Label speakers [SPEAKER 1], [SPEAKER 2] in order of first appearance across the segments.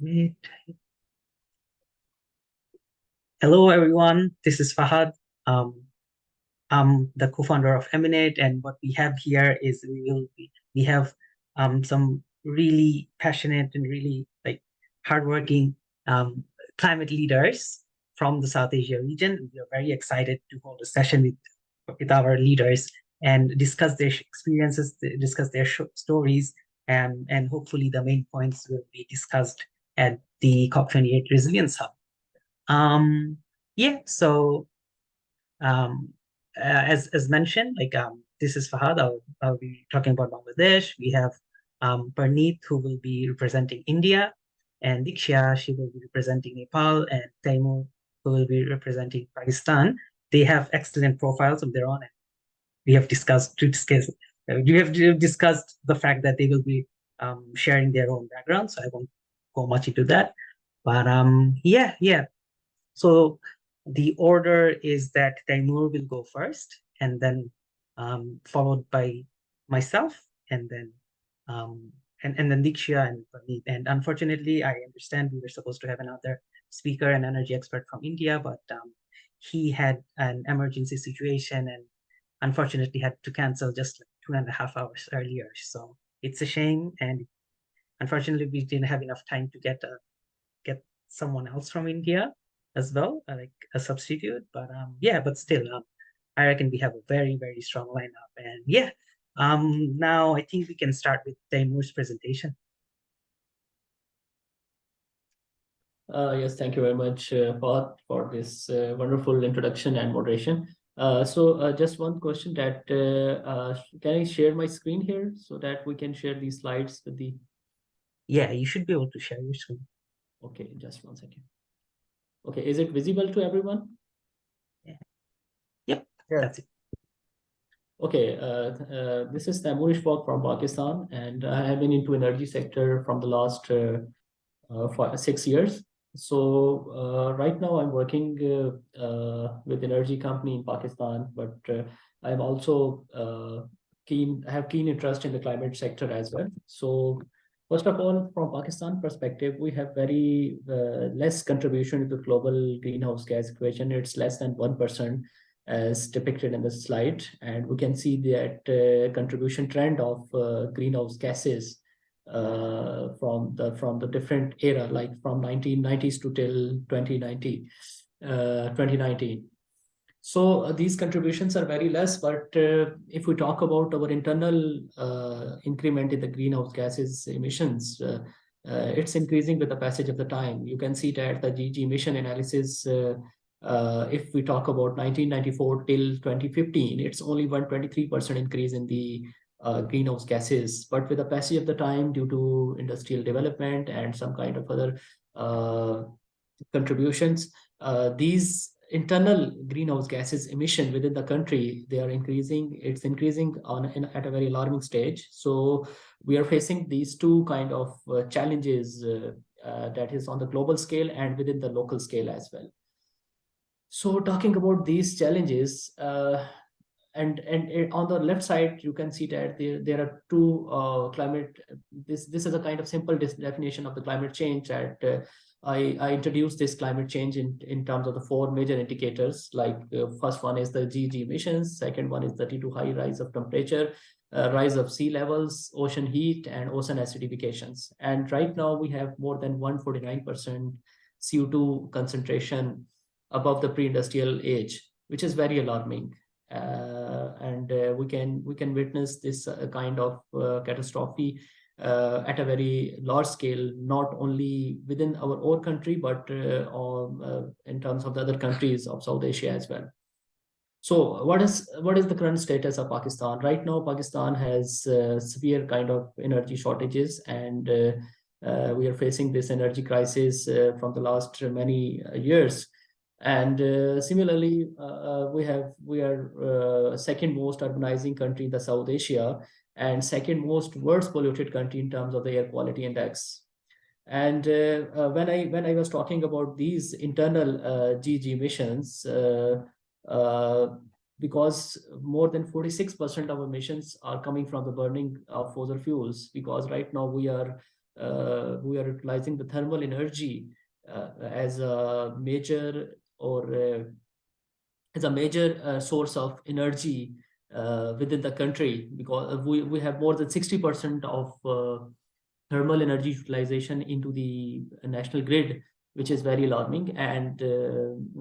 [SPEAKER 1] Great. Hello, everyone. This is Fahad. Um, I'm the co-founder of Eminate, and what we have here is we have some really passionate and really hardworking um, climate leaders from the South Asia region. We are very excited to hold a session with our leaders and discuss their experiences, discuss their stories, and hopefully the main points will be discussed at the COP28 Resilience Hub. Um, yeah, so um, as mentioned, this is Fahad. I'll be talking about Bangladesh. We have Parneet, who will be representing India, and Diksha, she will be representing Nepal, and Taimur, who will be representing Pakistan. They have excellent profiles of their own, and we have discussed the fact that they will be sharing their own background, so I won't go much into that. But yeah. So the order is that Taimur will go first, and then followed by myself, and then um, and then Diksha and Praneeth. And unfortunately, I understand we were supposed to have another speaker, an energy expert from India, but he had an emergency situation and unfortunately had to cancel just like 2.5 hours earlier. So it's a shame, and unfortunately, we didn't have enough time to get someone else from India as well, like a substitute. But yeah, but still, I reckon we have a very, very strong lineup. And yeah, now I think we can start with Taimur's presentation.
[SPEAKER 2] Yes, thank you very much, Fahad, for this wonderful introduction and moderation. Just one question that can I share my screen here so that we can share these slides with the...
[SPEAKER 1] Yeah, you should be able to share your screen.
[SPEAKER 2] Okay, just one second. Okay, is it visible to everyone?
[SPEAKER 1] Yeah. Yep, yeah. That's it.
[SPEAKER 2] Okay, this is Taimur Ishfaq from Pakistan, and I have been into energy sector from the last 6 years. So right now I'm working with energy company in Pakistan, but I'm also have keen interest in the climate sector as well. So first of all, from Pakistan perspective, we have very less contribution to the global greenhouse gas equation. It's less than 1% as depicted in the slide. And we can see that contribution trend of greenhouse gases from the different era, like from 1990s to till 2019. So these contributions are very less, but if we talk about our internal increment in the greenhouse gases emissions, it's increasing with the passage of the time. You can see that the GG emission analysis, if we talk about 1994 till 2015, it's only 123% increase in the greenhouse gases. But with the passage of the time, due to industrial development and some kind of other contributions, these internal greenhouse gases emission within the country, they are increasing. It's increasing at a very alarming stage. So we are facing these two kind of challenges, that is on the global scale and within the local scale as well. So talking about these challenges, and on the left side, you can see that there are two climate. This is a kind of simple definition of the climate change that I introduced this climate change in terms of the four major indicators. Like first one is the GG emissions, second one is the T2 high rise of temperature, rise of sea levels, ocean heat, and ocean acidifications. And right now we have more than 149% CO2 concentration above the pre-industrial age, which is very alarming. And we can witness this kind of catastrophe at a very large scale, not only within our own country, but in terms of the other countries of South Asia as well. So what is the current status of Pakistan? Right now, Pakistan has severe kind of energy shortages, and we are facing this energy crisis from the last many years. And similarly, we are second most urbanizing country in the South Asia, and second most worst polluted country in terms of the air quality index. And when I was talking about these internal GG emissions, because more than 46% of emissions are coming from the burning of fossil fuels, because right now we are we are utilizing the thermal energy as a major or as a major source of energy within the country, because we have more than 60% of thermal energy utilization into the national grid, which is very alarming. And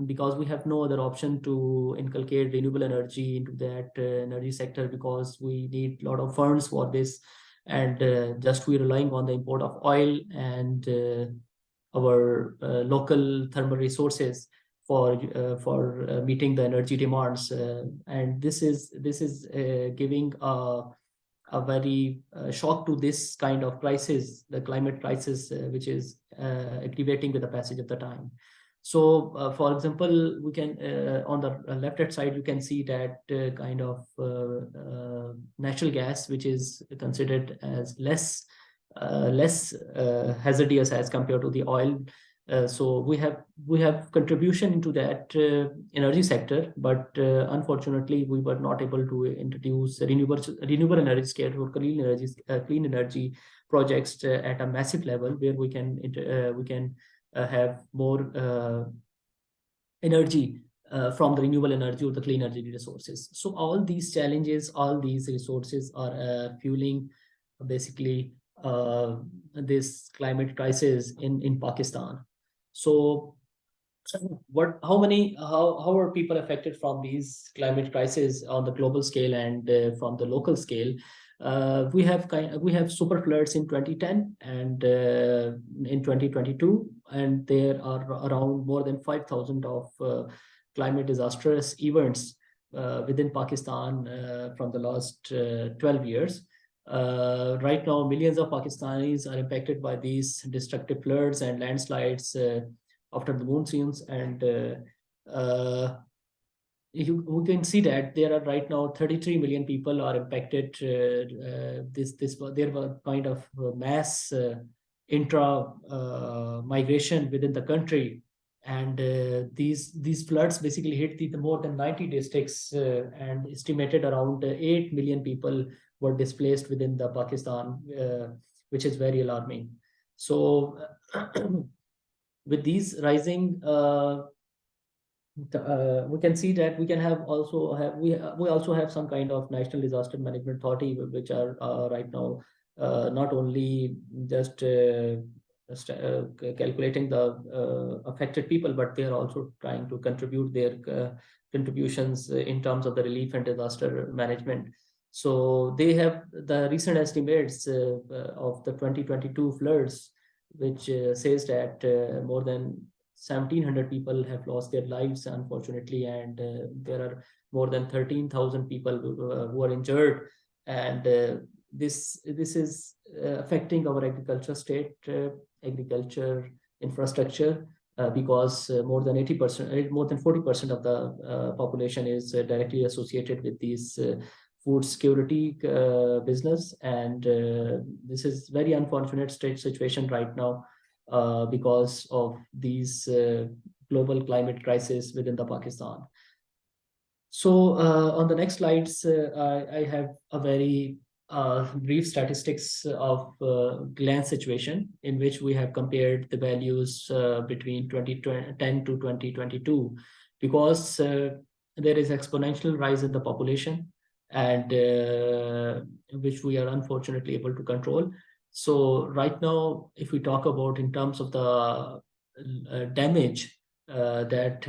[SPEAKER 2] because we have no other option to inculcate renewable energy into that energy sector, because we need a lot of funds for this, and just we're relying on the import of oil and our local thermal resources for meeting the energy demands, and this is giving a very shock to this kind of crisis, the climate crisis, which is aggravating with the passage of the time. So, for example, we can on the left-hand side, you can see that kind of natural gas, which is considered as less hazardous as compared to the oil. So we have contribution into that energy sector, but unfortunately we were not able to introduce renewable energy scale or clean energy projects at a massive level, where we can have more energy from the renewable energy or the clean energy resources. So all these challenges, all these resources are fueling basically this climate crisis in Pakistan. So how are people affected from these climate crises on the global scale and from the local scale? We have super floods in 2010 and in 2022, and there are around more than 5,000 of climate disastrous events within Pakistan from the last 12 years. Right now, millions of Pakistanis are impacted by these destructive floods and landslides after the monsoons, and we can see that there are right now 33 million people are impacted. There were kind of mass intra migration within the country, and these floods basically hit the more than 90 districts, and estimated around 8 million people were displaced within the Pakistan, which is very alarming. So with these rising we can see that we also have some kind of national disaster management authority, which are right now not only just calculating the affected people, but they are also trying to contribute their contributions in terms of the relief and disaster management. So they have the recent estimates of the 2022 floods, which says that more than 1,700 people have lost their lives, unfortunately, and there are more than 13,000 people who are injured. And this is affecting our agriculture infrastructure, because more than 80%, more than 40% of the population is directly associated with these food security business, and this is very unfortunate state situation right now because of these global climate crisis within the Pakistan. So on the next slides, I have a very brief statistics of land situation, in which we have compared the values between 2010 to 2022, because there is exponential rise in the population, and which we are unfortunately able to control. So right now, if we talk about in terms of the damage that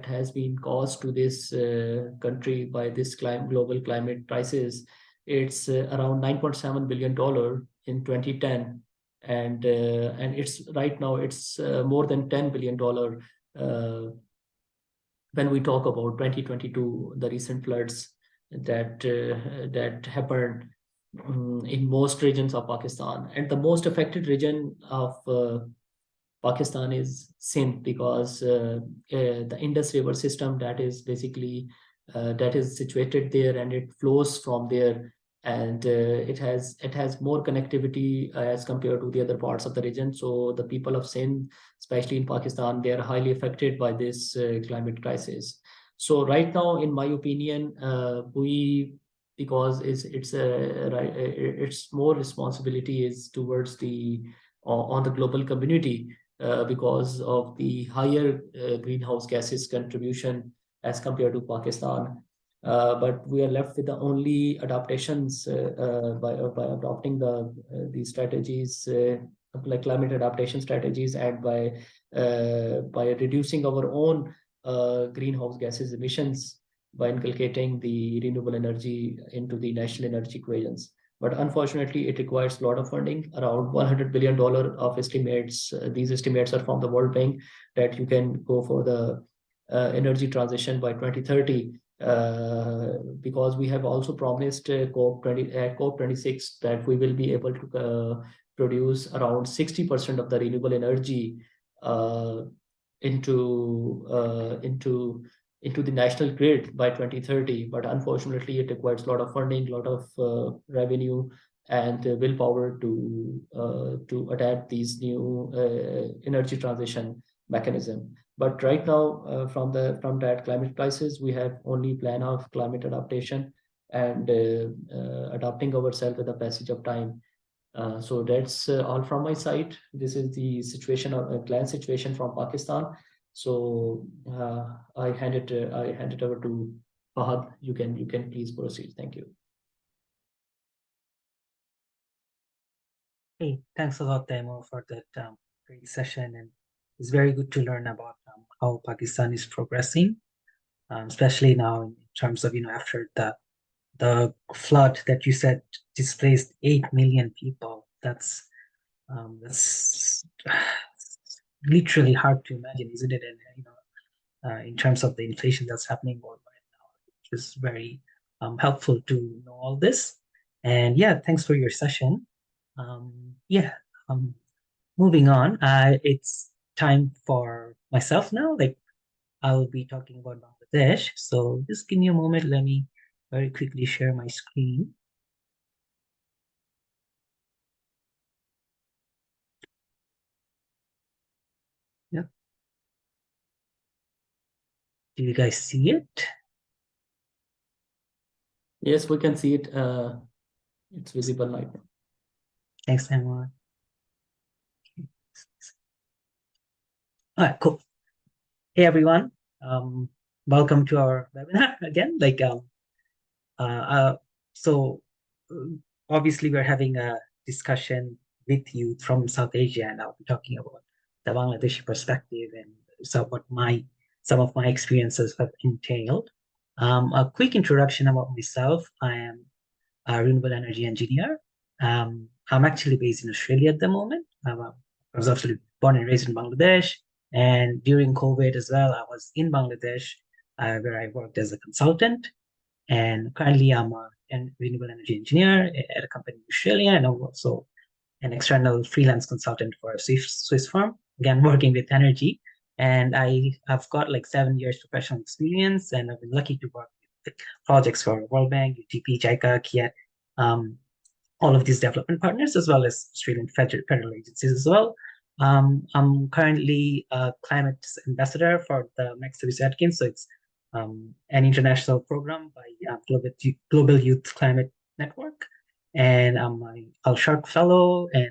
[SPEAKER 2] has been caused to this country by this global climate crisis, it's around $9.7 billion in 2010, and it's right now it's more than $10 billion when we talk about 2022, the recent floods that happened in most regions of Pakistan. And the most affected region of Pakistan is Sindh, because the Indus River system that is basically that is situated there, and it flows from there, and it has more connectivity as compared to the other parts of the region. So the people of Sindh, especially in Pakistan, they are highly affected by this climate crisis. So right now, in my opinion, we because its more responsibility is towards the on the global community, because of the higher greenhouse gases contribution as compared to Pakistan. But we are left with the only adaptations by adopting these strategies, like climate adaptation strategies, and by reducing our own greenhouse gases emissions by inculcating the renewable energy into the national energy equations. But unfortunately, it requires a lot of funding, around $100 billion of estimates. These estimates are from the World Bank, that you can go for the energy transition by 2030. Because we have also promised COP26 that we will be able to produce around 60% of the renewable energy uh, into uh, into into the national grid by 2030. But unfortunately, it requires a lot of funding, a lot of revenue, and willpower to adapt these new energy transition mechanism. But right now, from that climate crisis, we have only plan of climate adaptation and adapting ourselves with the passage of time. So that's all from my side. This is the situation of clan situation from Pakistan. So I hand it over to Fahad. You can please proceed. Thank you.
[SPEAKER 1] Hey, thanks a lot, Taimur, for that great session. And it's very good to learn about how Pakistan is progressing, especially now in terms of, after the flood that you said displaced 8 million people. That's literally hard to imagine, isn't it? And in terms of the inflation that's happening worldwide now, it was very helpful to know all this. And yeah, thanks for your session. Yeah, moving on. It's time for myself now. Like I'll be talking about Bangladesh. So just give me a moment. Let me very quickly share my screen. Yeah. Do you guys see it?
[SPEAKER 2] Yes, we can see it. It's visible right now.
[SPEAKER 1] Thanks, Emma. All right, cool. Hey, everyone. Welcome to our webinar again. Uh, uh, so obviously we're having a discussion with you from South Asia, and I'll be talking about the Bangladeshi perspective and some of my experiences have entailed. A quick introduction about myself. I am a renewable energy engineer. I'm actually based in Australia at the moment. I was actually born and raised in Bangladesh, and during COVID as well, I was in Bangladesh, where I worked as a consultant. And currently, I'm a renewable energy engineer at a company in Australia, and I'm also an external freelance consultant for a Swiss firm, again, working with energy. And have got like 7 years professional experience, and I've been lucky to work with projects for World Bank, UTP, JICA, KIET, all of these development partners, as well as Australian federal agencies as well. I'm currently a climate ambassador for the Max Service Atkins. So it's an international program by Global Youth Climate Network. And I'm an Al Shark Fellow. And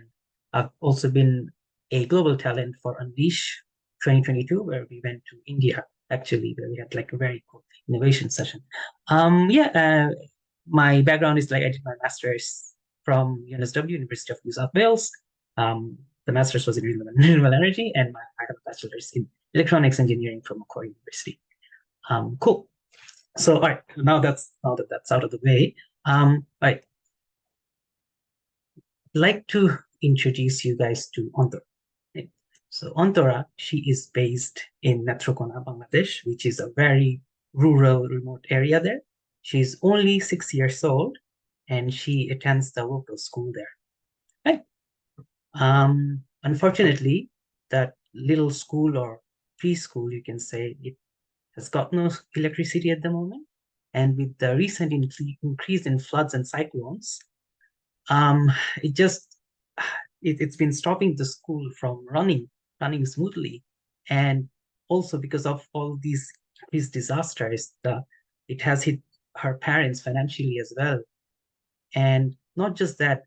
[SPEAKER 1] I've also been a global talent for Unleash 2022, where we went to India, actually, where we had like a very cool innovation session. My background is like I did my master's from UNSW, University of New South Wales. The master's was in renewable energy, and I have a bachelor's in electronics engineering from Macquarie University. Cool. So, all right, now that that's out of the way, I'd like to introduce you guys to Antora. So, Antora, she is based in Netrokona, Bangladesh, which is a very rural, remote area there. She's only 6 years old, and she attends the local school there. Right? Unfortunately, that little school or preschool, you can say, it has got no electricity at the moment. And with the recent increase in floods and cyclones, um, it just it's been stopping the school from running smoothly. And also because of all these disasters, it has hit her parents financially as well. And not just that,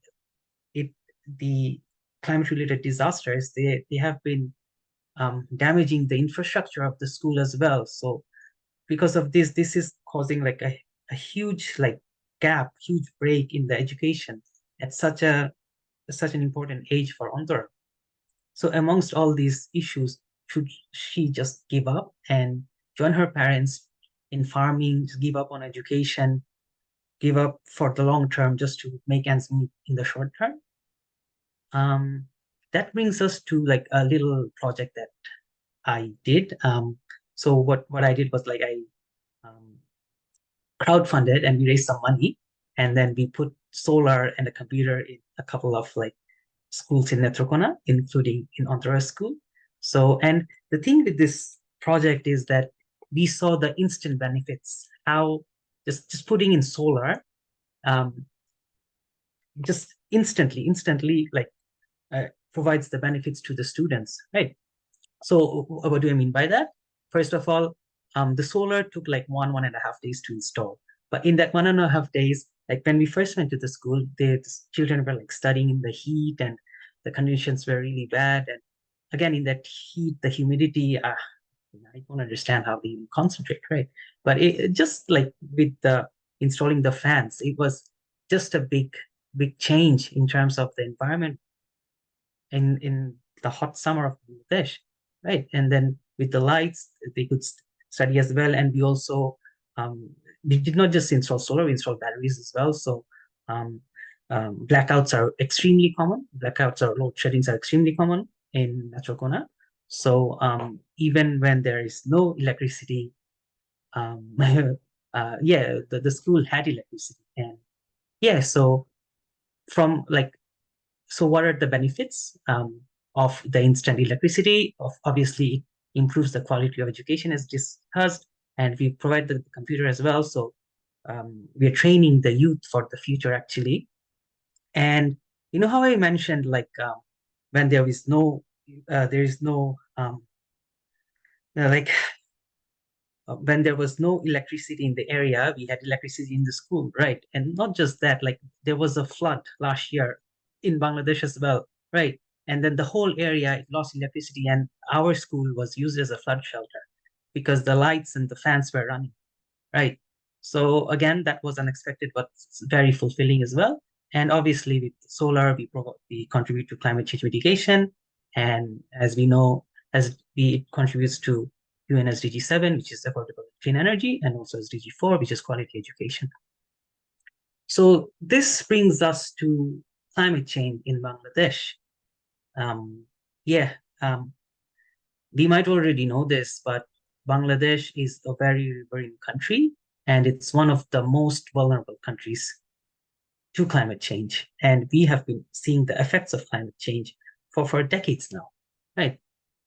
[SPEAKER 1] it the climate-related disasters, they have been damaging the infrastructure of the school as well. So because of this, this is causing like a huge like gap, huge break in the education at such an important age for Andhra. So amongst all these issues, should she just give up and join her parents in farming, give up on education, give up for the long term just to make ends meet in the short term? Um, that brings us to like a little project that I did. So what I did was like I um, crowdfunded and we raised some money, and then we put solar and a computer in a couple of like schools in Netrokona, including in Andhra school. So, and the thing with this project is that we saw the instant benefits, how just putting in solar, um, just instantly like provides the benefits to the students, right? So what do I mean by that? First of all, the solar took like 1.5 days to install. But in that 1.5 days, like when we first went to the school, the children were like studying in the heat and the conditions were really bad. And again, in that heat, the humidity, I don't understand how they even concentrate, right? But it just like with the installing the fans, it was just a big change in terms of the environment in the hot summer of Bangladesh, right? And then with the lights, they could study as well. And um, we did not just install solar, we installed batteries as well. So um, blackouts are extremely common. Blackouts or load sheddings are extremely common in Nachokona. So even when there is no electricity, um, yeah, the school had electricity. And yeah, so from like so what are the benefits of the instant electricity? Of obviously, it improves the quality of education as discussed, and we provide the computer as well. So we are training the youth for the future actually. And you know how I mentioned like when there is no like when there was no electricity in the area, we had electricity in the school, right? And not just that, like there was a flood last year in Bangladesh as well, right? And then the whole area lost electricity, and our school was used as a flood shelter because the lights and the fans were running, right? So again, that was unexpected, but very fulfilling as well. And obviously, with solar, we contribute to climate change mitigation, and as we know, it contributes to UN SDG 7, which is affordable clean energy, and also SDG 4, which is quality education. So this brings us to climate change in Bangladesh. Um, yeah, um, we might already know this, but Bangladesh is a very rivering country, and it's one of the most vulnerable countries to climate change. And we have been seeing the effects of climate change for decades now, right?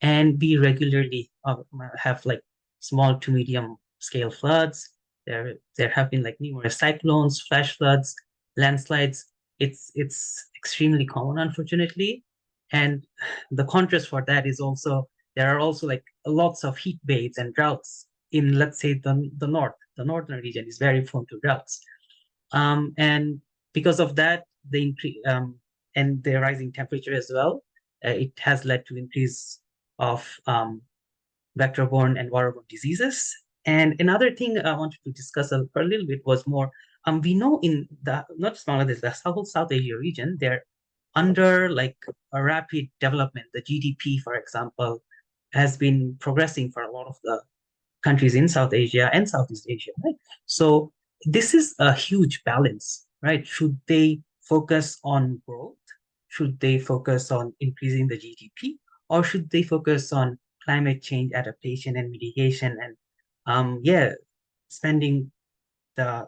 [SPEAKER 1] And we regularly have like small to medium scale floods. There have been like numerous cyclones, flash floods, landslides. It's extremely common, unfortunately. And the contrast for that is also there are also like lots of heat waves and droughts in, let's say, the north. The northern region is very prone to droughts. And because of that, the increase and the rising temperature as well, it has led to increase of vector-borne and waterborne diseases. And another thing I wanted to discuss for a little bit was more, we know in the not just Bangladesh, the whole South Asia region, they're under like a rapid development. The GDP, for example, has been progressing for a lot of the countries in South Asia and Southeast Asia, right? So this is a huge balance, right? Should they focus on growth? Should they focus on increasing the GDP? Or should they focus on climate change adaptation and mitigation and yeah, spending the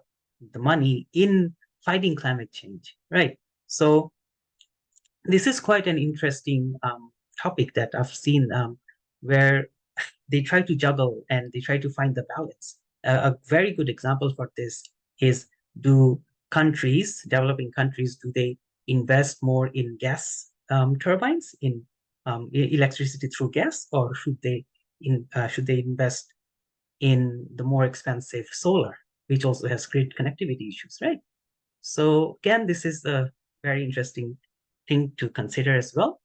[SPEAKER 1] the money in fighting climate change, right? So this is quite an interesting topic that I've seen where they try to juggle and they try to find the balance. A very good example for this is, do developing countries, do they invest more in gas turbines, in electricity through gas, or should they invest in the more expensive solar? which also has great connectivity issues, right? So again, this is a very interesting thing to consider as well.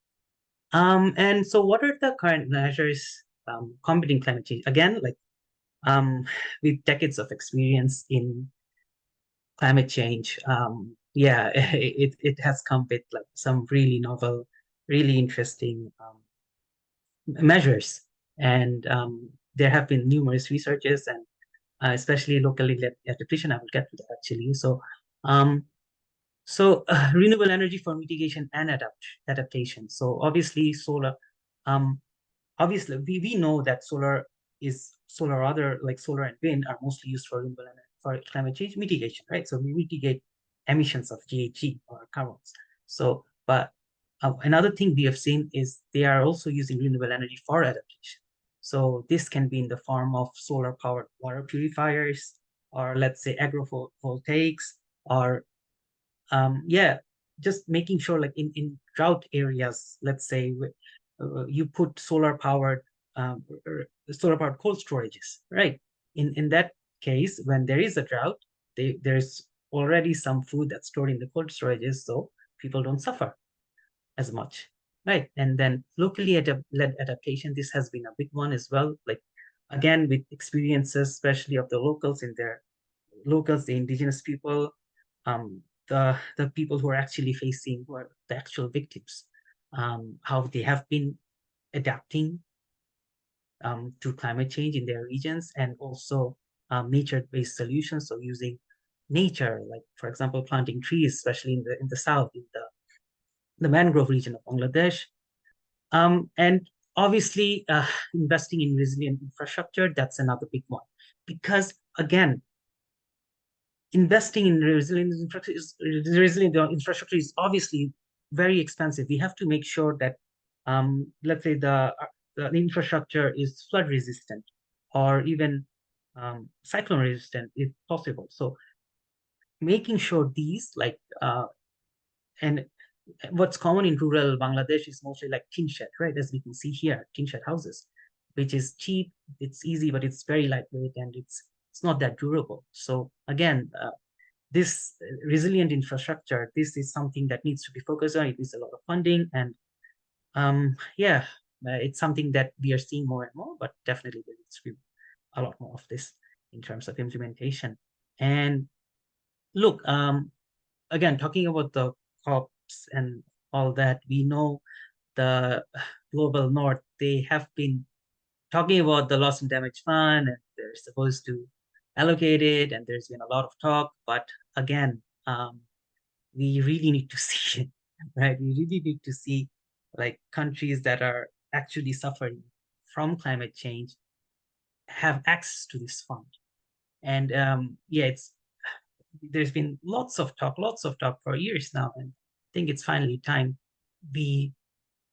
[SPEAKER 1] And so what are the current measures combating climate change? Again, like um, with decades of experience in climate change, yeah, it has come with like some really novel, really interesting measures. And there have been numerous researches and especially locally led adaptation. I will get to that actually. Um, renewable energy for mitigation and adaptation. So obviously solar, um, obviously we know that solar other like solar and wind are mostly used for renewable energy for climate change mitigation, right? So we mitigate emissions of GHG or carbons. So, but another thing we have seen is they are also using renewable energy for adaptation. So this can be in the form of solar powered water purifiers, or let's say agrovoltaics, or yeah, just making sure like in drought areas, let's say you put solar powered cold storages, right? In that case, when there is a drought, there's already some food that's stored in the cold storages, so people don't suffer as much, right? And then locally led adaptation, this has been a big one as well. Like again, with experiences, especially of the locals, the indigenous people, the people who are actually facing, who are the actual victims, how they have been adapting to climate change in their regions, and also nature-based solutions. So using nature, like for example, planting trees, especially in the south, in the mangrove region of Bangladesh, and obviously investing in resilient infrastructure. That's another big one, because again, investing in resilient infrastructure is obviously very expensive. We have to make sure that, let's say, the infrastructure is flood resistant or even cyclone resistant if possible. So making sure these and what's common in rural Bangladesh is mostly like tin shed, right? As we can see here, tin shed houses, which is cheap, it's easy, but it's very lightweight and it's not that durable. So again, this resilient infrastructure, this is something that needs to be focused on. It needs a lot of funding, and yeah, it's something that we are seeing more and more, but definitely there needs to be a lot more of this in terms of implementation. And look, again, talking about the COPs and all that, we know the global north, they have been talking about the loss and damage fund, and they're supposed to allocate it, and there's been a lot of talk, but again, we really need to see it, right? We really need to see like countries that are actually suffering from climate change have access to this fund. And yeah, there's been lots of talk for years now, and I think it's finally time we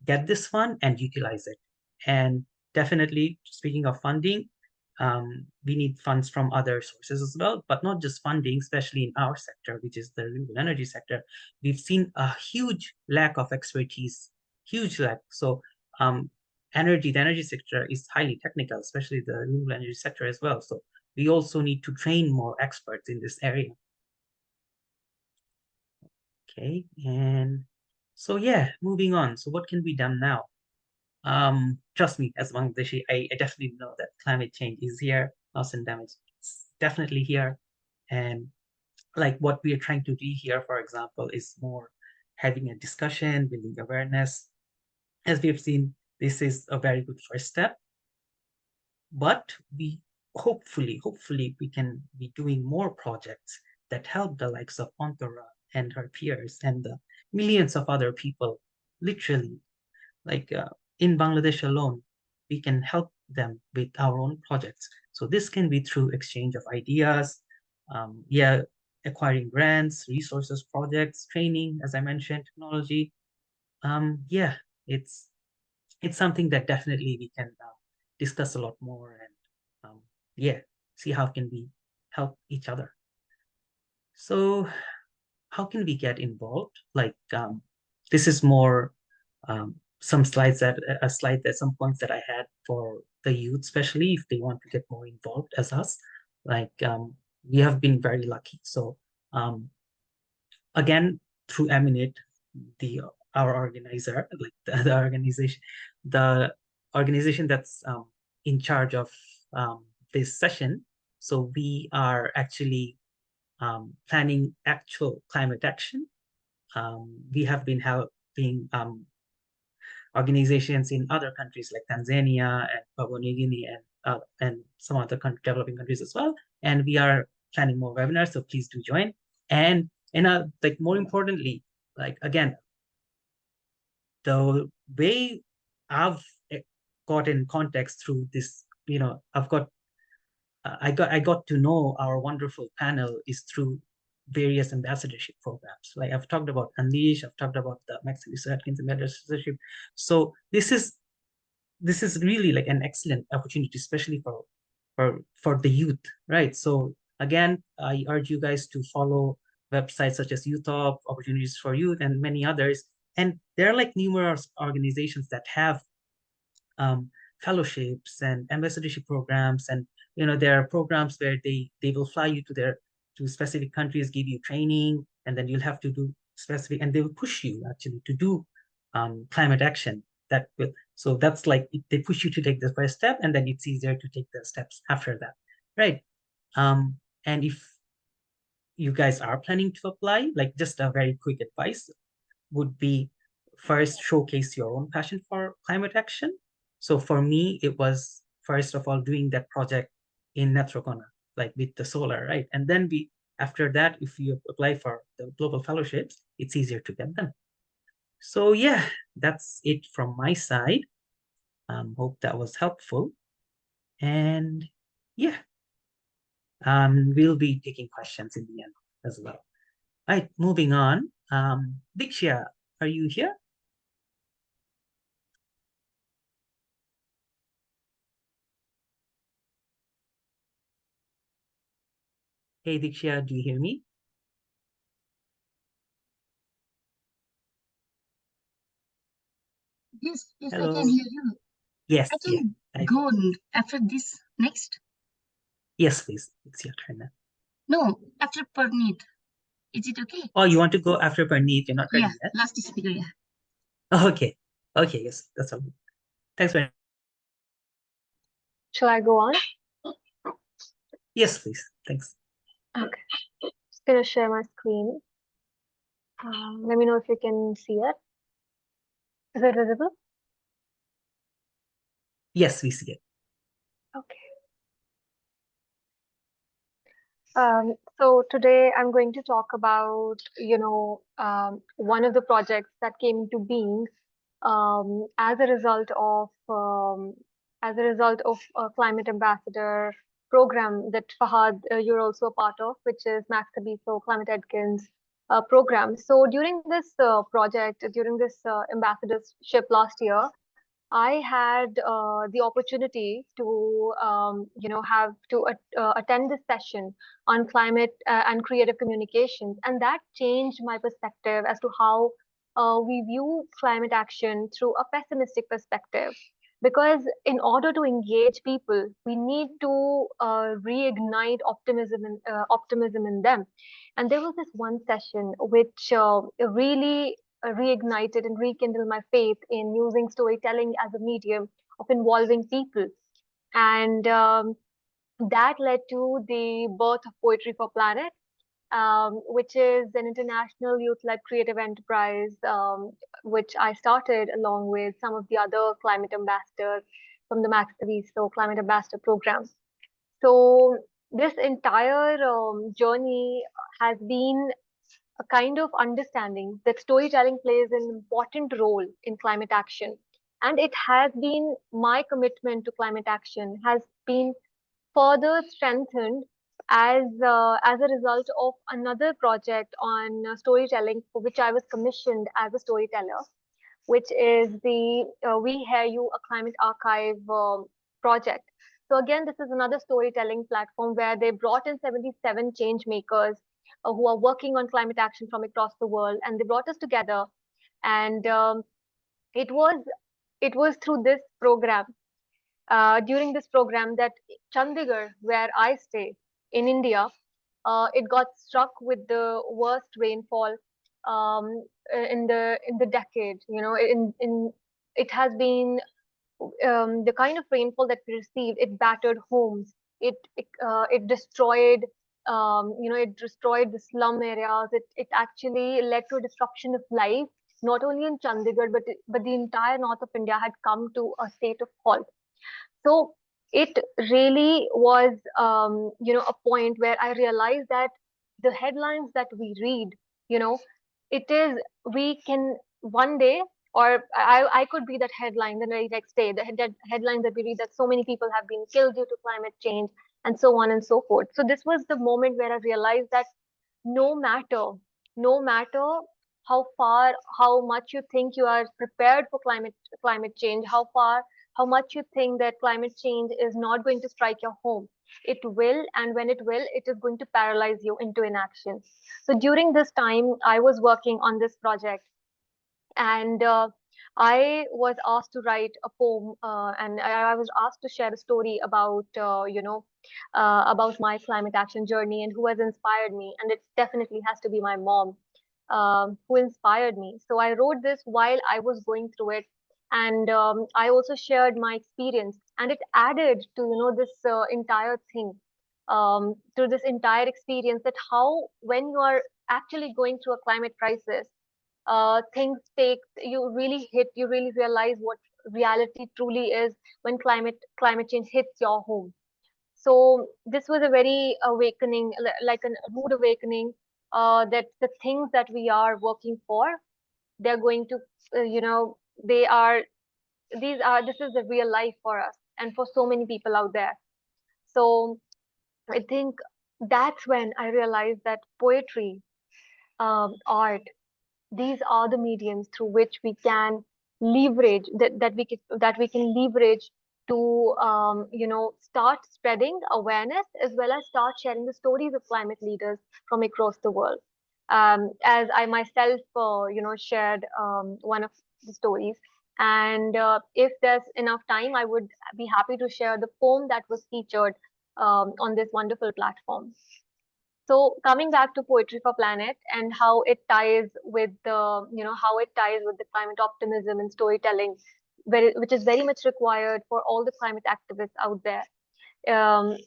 [SPEAKER 1] get this fund and utilize it. And definitely, speaking of funding, we need funds from other sources as well, but not just funding, especially in our sector, which is the renewable energy sector. We've seen a huge lack of expertise, huge lack. So, the energy sector is highly technical, especially the renewable energy sector as well. So, we also need to train more experts in this area. Okay, and so yeah, moving on. So, what can be done now? Trust me, as Bangladeshi, I definitely know that climate change is here, loss and damage. It's definitely here. And like what we are trying to do here, for example, is more having a discussion, building awareness. As we have seen, this is a very good first step, but we hopefully we can be doing more projects that help the likes of Ontora and her peers and the millions of other people literally like in Bangladesh alone, we can help them with our own projects. So this can be through exchange of ideas, yeah, acquiring grants, resources, projects, training, as I mentioned, technology. Yeah, it's it's something that definitely we can discuss a lot more and yeah, see how can we help each other. So how can we get involved? Like this is more some slides that a slide that some points that I had for the youth, especially if they want to get more involved as us. Like we have been very lucky. So again, through Eminate, the our organizer, like the organization that's in charge of this session. So we are actually planning actual climate action. We have been helping organizations in other countries like Tanzania and Papua New Guinea and some other developing countries as well. And we are planning more webinars, so please do join. And like more importantly, like again, the way I've got in context through this, I got to know our wonderful panel is through various ambassadorship programs. Like I've talked about Unleash, I've talked about the Max Atkins ambassadorship. So this is really like an excellent opportunity, especially for the youth, right? So again, I urge you guys to follow websites such as Youth Up, Opportunities for Youth, and many others. And there are like numerous organizations that have fellowships and ambassadorship programs, and there are programs where they will fly you to specific countries, give you training, and then you'll have to do specific, and they will push you actually to do climate action. So that's like they push you to take the first step, and then it's easier to take the steps after that, right? And if you guys are planning to apply, like just a very quick advice would be, first showcase your own passion for climate action. So for me, it was first of all doing that project in Netrokona, like with the solar, right? And then after that, if you apply for the global fellowships, it's easier to get them. So yeah, that's it from my side. Hope that was helpful. And yeah, we'll be taking questions in the end as well. All right, moving on. Diksha, are you here? Hey, Diksha, do you hear me?
[SPEAKER 3] Yes, yes, I can
[SPEAKER 1] Hello.
[SPEAKER 3] hear you.
[SPEAKER 1] Yes,
[SPEAKER 3] I
[SPEAKER 1] yeah.
[SPEAKER 3] can go after this next.
[SPEAKER 1] Yes, please. It's your turn now.
[SPEAKER 3] No, after Parneet. Is it okay?
[SPEAKER 1] Oh, you want to go after Parneet? You're not ready
[SPEAKER 3] Yeah,
[SPEAKER 1] yet?
[SPEAKER 3] last speaker, yeah.
[SPEAKER 1] Okay. Okay, yes, that's all. Thanks very much.
[SPEAKER 4] Shall I go on?
[SPEAKER 1] Yes, please. Thanks.
[SPEAKER 4] Okay. Just gonna share my screen. Let me know if you can see it. Is it visible?
[SPEAKER 1] Yes, we see it.
[SPEAKER 4] Okay. So today I'm going to talk about, one of the projects that came into being as a result of a climate ambassador program that Fahad, you're also a part of, which is Max Abiso Climate Atkins program. So during this project, during this ambassadorship last year, I had the opportunity to, have to attend this session on climate and creative communications, and that changed my perspective as to how we view climate action through a pessimistic perspective. Because in order to engage people, we need to reignite optimism in them. And there was this one session which really reignited and rekindled my faith in using storytelling as a medium of involving people. And that led to the birth of Poetry for Planet, which is an international youth-led creative enterprise, which I started along with some of the other climate ambassadors from the Max Aviso Climate Ambassador Program. So this entire journey has been a kind of understanding that storytelling plays an important role in climate action. And it has been my commitment to climate action has been further strengthened as a result of another project on storytelling for which I was commissioned as a storyteller, which is the We Hear You, a Climate Archive project. So again, this is another storytelling platform where they brought in 77 change makers who are working on climate action from across the world, and they brought us together. And it was it was through this program, during this program, that Chandigarh, where I stay in India, It got struck with the worst rainfall in the decade. You know, in it has been the kind of rainfall that we received. It battered homes. It destroyed. It destroyed the slum areas. It actually led to a disruption of life, not only in Chandigarh, but the entire north of India had come to a state of halt. So it really was, a point where I realized that the headlines that we read, you know, it is, we can one day, or I could be that headline the very next day, that headline that we read that so many people have been killed due to climate change and so on and so forth. So this was the moment where I realized that no matter, no matter how far, how much you think you are prepared for climate change, how much you think that climate change is not going to strike your home, it will, and when it will, it is going to paralyze you into inaction. So during this time, I was working on this project, and I was asked to write a poem, and I was asked to share a story about my climate action journey and who has inspired me. And it definitely has to be my mom, who inspired me. So I wrote this while I was going through it, and I also shared my experience, and it added to this entire thing, to this entire experience, that how when you are actually going through a climate crisis, things take you really realize what reality truly is when climate change hits your home. So this was a very awakening, like a rude awakening, that the things that we are working for, they're going to, they are, this is the real life for us and for so many people out there. So I think that's when I realized that poetry, art, these are the mediums through which we can leverage that we can leverage to start spreading awareness, as well as start sharing the stories of climate leaders from across the world. As I myself shared one of the stories, and if there's enough time, I would be happy to share the poem that was featured on this wonderful platform. So coming back to Poetry for Planet and how it ties with the climate optimism and storytelling, which is very much required for all the climate activists out there.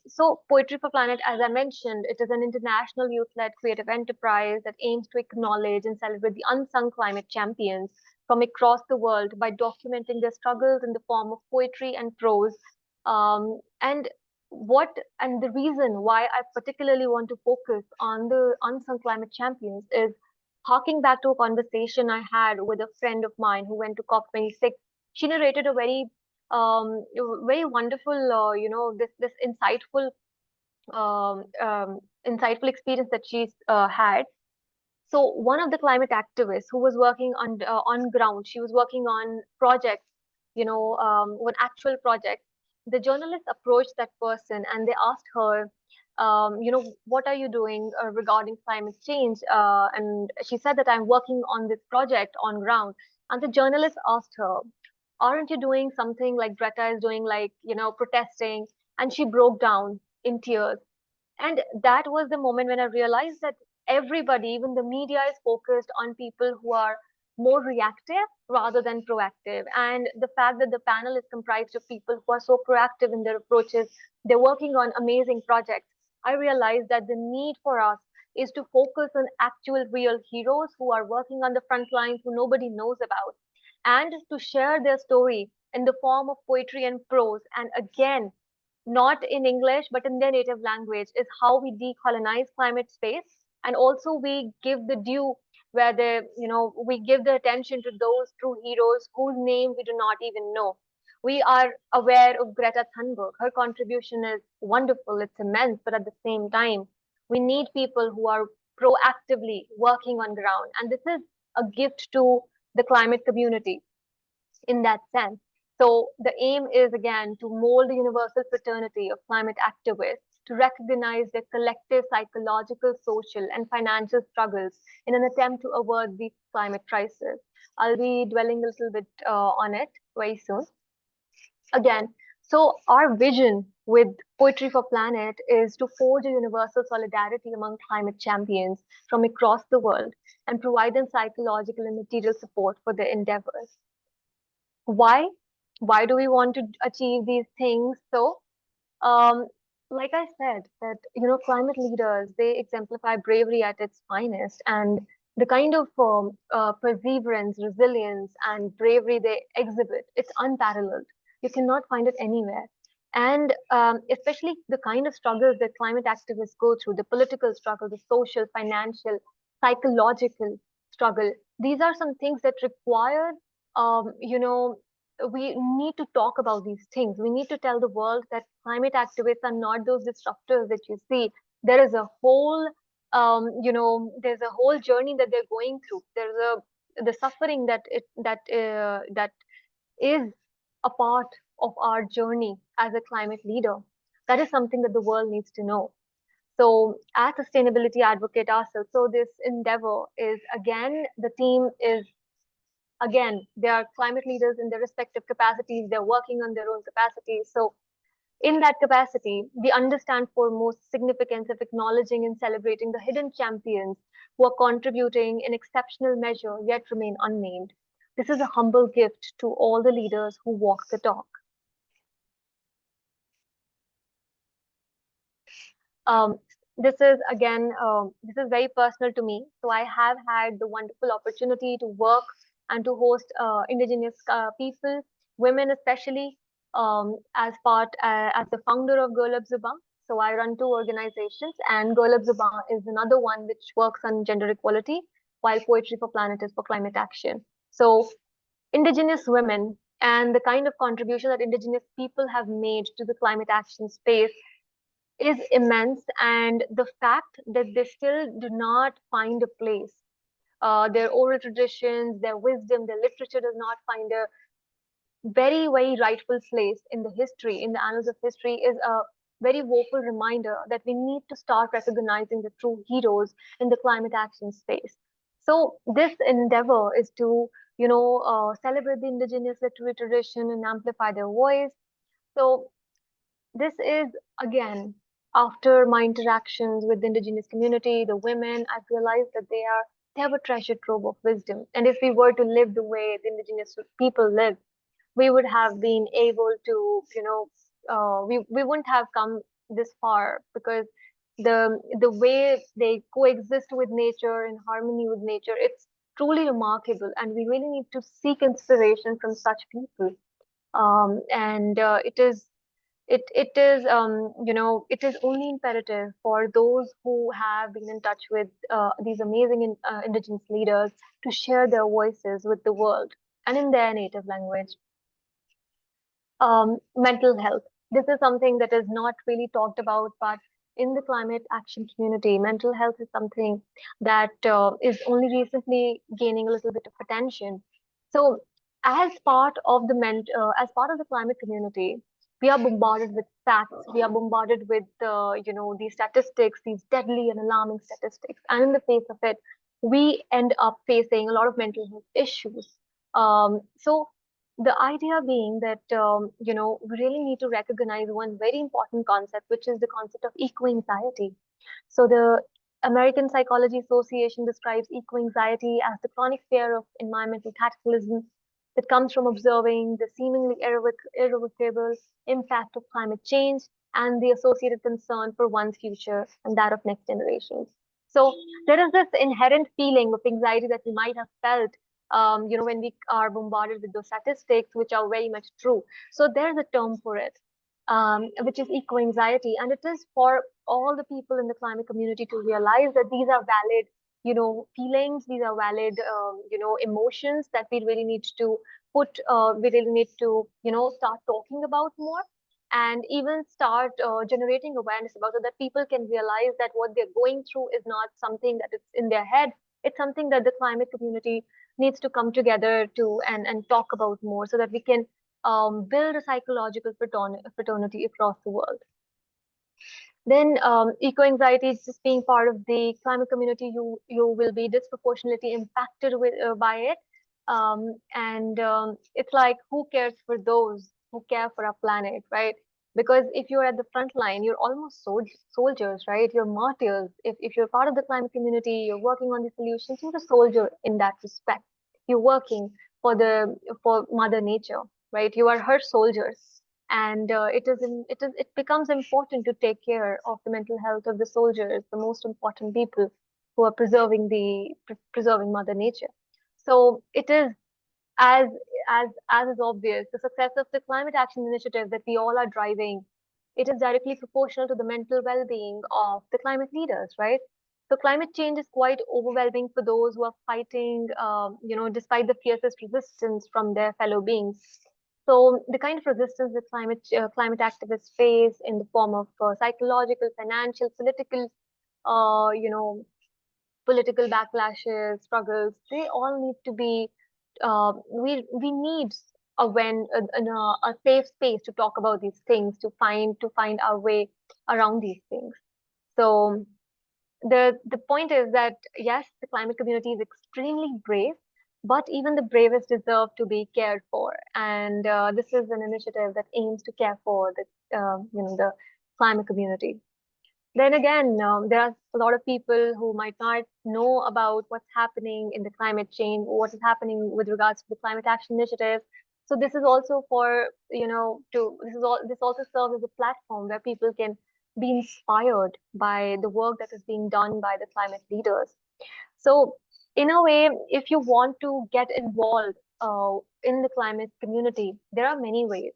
[SPEAKER 4] So Poetry for Planet, as I mentioned, it is an international youth-led creative enterprise that aims to acknowledge and celebrate the unsung climate champions from across the world by documenting their struggles in the form of poetry and prose. And the reason why I particularly want to focus on the unsung climate champions is harking back to a conversation I had with a friend of mine who went to COP26. She narrated a very wonderful, this insightful experience that she's had. So one of the climate activists who was working on ground, she was working on projects, one actual project. The journalist approached that person and they asked her, what are you doing regarding climate change? And she said that I'm working on this project on ground. And the journalist asked her, aren't you doing something like Greta is doing, like, protesting? And she broke down in tears. And that was the moment when I realized that everybody, even the media, is focused on people who are more reactive rather than proactive. And the fact that the panel is comprised of people who are so proactive in their approaches, they're working on amazing projects. I realized that the need for us is to focus on actual real heroes who are working on the front lines, who nobody knows about, and to share their story in the form of poetry and prose. And again, not in English, but in their native language, is how we decolonize climate space. And also we give the due where we give the attention to those true heroes whose name we do not even know. We are aware of Greta Thunberg. Her contribution is wonderful, it's immense, but at the same time, we need people who are proactively working on ground. And this is a gift to the climate community in that sense. So the aim is again to mold the universal fraternity of climate activists to recognize their collective psychological, social, and financial struggles in an attempt to avert the climate crisis. I'll be dwelling a little bit on it very soon. Again, So our vision with Poetry for Planet is to forge a universal solidarity among climate champions from across the world and provide them psychological and material support for their endeavors. Why? Why do we want to achieve these things? So, um, like I said, that climate leaders, they exemplify bravery at its finest, and the kind of perseverance, resilience, and bravery they exhibit, it's unparalleled. You cannot find it anywhere. And especially the kind of struggles that climate activists go through, the political struggle, the social, financial, psychological struggle. These are some things that require, um, you know, we need to talk about these things. We need to tell the world that climate activists are not those disruptors that you see. There is a whole, there's a whole journey that they're going through. There's the suffering that is a part of our journey as a climate leader. That is something that the world needs to know. So, as sustainability advocate ourselves, so this endeavor is again, the team is again, they are climate leaders in their respective capacities. They're working on their own capacities. So, in that capacity, we understand foremost significance of acknowledging and celebrating the hidden champions who are contributing in exceptional measure yet remain unnamed. This is a humble gift to all the leaders who walk the talk. Um, this is again, this is very personal to me. So I have had the wonderful opportunity to work and to host indigenous people, women especially, as the founder of Golab Zuba. So I run two organizations, and Golab Zuba is another one which works on gender equality, while Poetry for Planet is for climate action. So indigenous women and the kind of contribution that indigenous people have made to the climate action space is immense, and the fact that they still do not find a place, their oral traditions, their wisdom, their literature does not find a very, very rightful place in the history, in the annals of history, is a very vocal reminder that we need to start recognizing the true heroes in the climate action space. So this endeavor is to, celebrate the indigenous literary tradition and amplify their voice. So this is again, after my interactions with the indigenous community, the women, I've realized that they have a treasure trove of wisdom. And if we were to live the way the indigenous people live, we would have been able to, we wouldn't have come this far, because the way they coexist with nature, in harmony with nature, it's truly remarkable, and we really need to seek inspiration from such people. And it is it is only imperative for those who have been in touch with these amazing indigenous leaders to share their voices with the world and in their native language. Mental health. This is something that is not really talked about, but in the climate action community, mental health is something that is only recently gaining a little bit of attention. So, as part of the climate community, we are bombarded with facts. We are bombarded with these statistics, these deadly and alarming statistics, and in the face of it, we end up facing a lot of mental health issues. So the idea being that we really need to recognize one very important concept, which is the concept of eco-anxiety. So the American Psychology Association describes eco-anxiety as the chronic fear of environmental cataclysm that comes from observing the seemingly irrevocable impact of climate change and the associated concern for one's future and that of next generations. So there is this inherent feeling of anxiety that we might have felt, when we are bombarded with those statistics, which are very much true. So there's a term for it, which is eco-anxiety, and it is for all the people in the climate community to realize that these are valid, feelings. These are valid, emotions that we really need to we really need to, start talking about more, and even start generating awareness about it, that people can realize that what they're going through is not something that is in their head. It's something that the climate community needs to come together to and talk about more, so that we can build a psychological fraternity across the world. Then eco-anxiety is just being part of the climate community. You will be disproportionately impacted by it, and it's like, who cares for those who care for our planet, right? Because if you're at the front line, you're almost soldiers, right? You're martyrs. If you're part of the climate community, you're working on the solutions, you're a soldier in that respect. You're working for Mother Nature, right? You are her soldiers, and it becomes important to take care of the mental health of the soldiers, the most important people who are preserving Mother Nature. So it is as as is obvious, the success of the climate action initiative that we all are driving, it is directly proportional to the mental well-being of the climate leaders, right? So climate change is quite overwhelming for those who are fighting, despite the fiercest resistance from their fellow beings. So the kind of resistance that climate activists face in the form of psychological, financial, uh, you know, political backlashes, struggles, they all need to be, we need a safe space to talk about these things, to find our way around these things. So the point is that yes, the climate community is extremely brave, but even the bravest deserve to be cared for, and this is an initiative that aims to care for the climate community. Then again, there are a lot of people who might not know about what's happening in the climate change, what is happening with regards to the climate action initiative. So this is also for, this also serves as a platform where people can be inspired by the work that is being done by the climate leaders. So in a way, if you want to get involved in the climate community, there are many ways,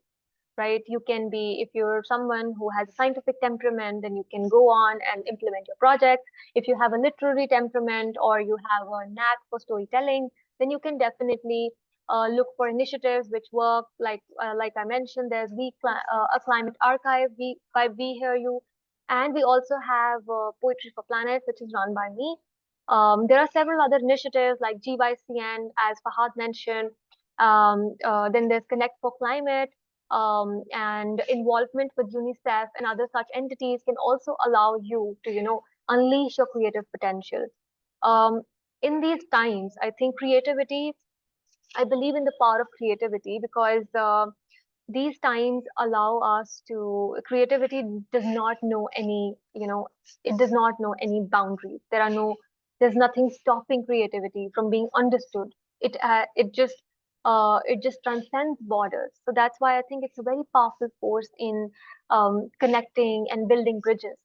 [SPEAKER 4] right? You can be, if you're someone who has a scientific temperament, then you can go on and implement your project. If you have a literary temperament or you have a knack for storytelling, then you can definitely look for initiatives which work. Like I mentioned, there's a climate archive by We Hear You, and we also have Poetry for Planet, which is run by me. There are several other initiatives like GYCN, as Fahad mentioned. Then there's Connect for Climate, and involvement with UNICEF and other such entities can also allow you to, unleash your creative potential. Um, in these times, I think I believe in the power of creativity because these times allow us to, creativity does not know any, it does not know any boundaries. There's nothing stopping creativity from being understood. It just transcends borders. So that's why I think it's a very powerful force in connecting and building bridges.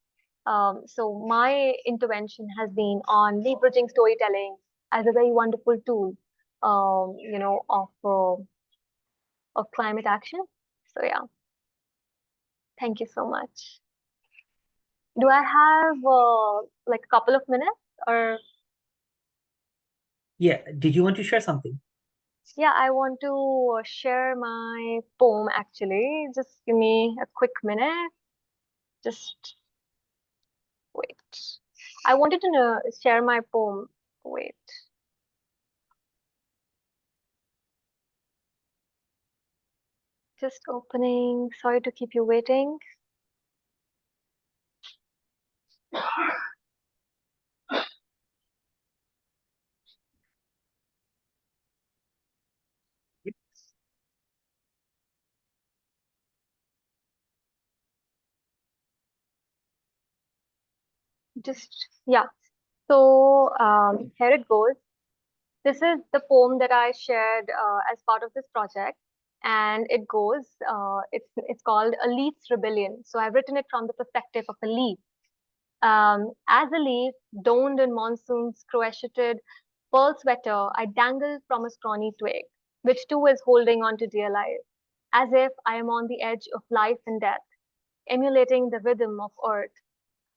[SPEAKER 4] So my intervention has been on leveraging storytelling as a very wonderful tool, of climate action. So yeah, thank you so much. Do I have like a couple of minutes or?
[SPEAKER 1] Yeah, did you want to share something?
[SPEAKER 4] Yeah, I want to share my poem actually. Just give me a quick minute. Just wait. I wanted to share my poem. Wait. Just opening. Sorry to keep you waiting. Yeah. So here it goes. This is the poem that I shared as part of this project, and it goes. It's called A Leaf's Rebellion. So I've written it from the perspective of a leaf. As a leaf, donned in monsoon's crocheted pearl sweater, I dangle from a scrawny twig, which too is holding on to dear life, as if I am on the edge of life and death, emulating the rhythm of earth.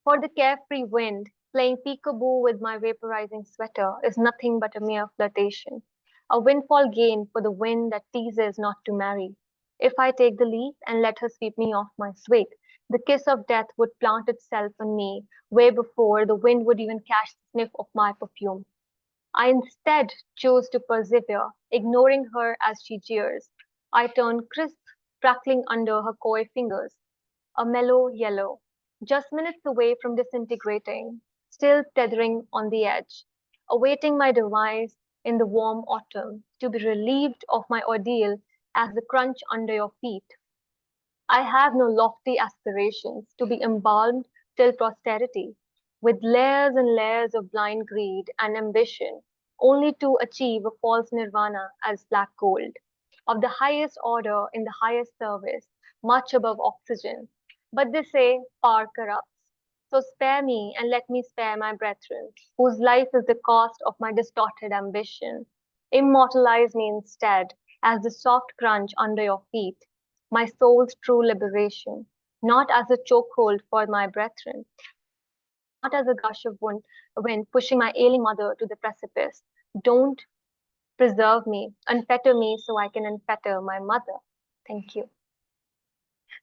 [SPEAKER 4] For the carefree wind, playing peekaboo with my vaporizing sweater is nothing but a mere flirtation, a windfall gain for the wind that teases not to marry. If I take the leaf and let her sweep me off my swig, the kiss of death would plant itself on me way before the wind would even catch the sniff of my perfume. I instead chose to persevere, ignoring her as she jeers. I turn crisp, crackling under her coy fingers, a mellow yellow, just minutes away from disintegrating, still tethering on the edge, awaiting my demise in the warm autumn, to be relieved of my ordeal as the crunch under your feet I have no lofty aspirations to be embalmed till posterity, with layers and layers of blind greed and ambition, only to achieve a false nirvana as black gold, of the highest order in the highest service, much above oxygen. But they say power corrupts. So spare me and let me spare my brethren, whose life is the cost of my distorted ambition. Immortalize me instead as the soft crunch under your feet, my soul's true liberation, not as a chokehold for my brethren, not as a gush of wind pushing my ailing mother to the precipice. Don't preserve me, unfetter me so I can unfetter my mother. Thank you.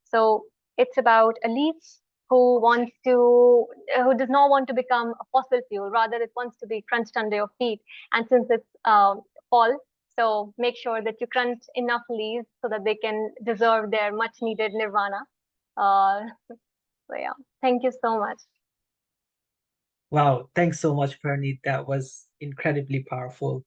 [SPEAKER 4] So it's about a leaf who does not want to become a fossil fuel, rather it wants to be crunched under your feet. And since it's fall, so make sure that you crunch enough leaves so that they can deserve their much needed nirvana. So yeah, thank you so much.
[SPEAKER 1] Wow, thanks so much, Pranit. That was incredibly powerful.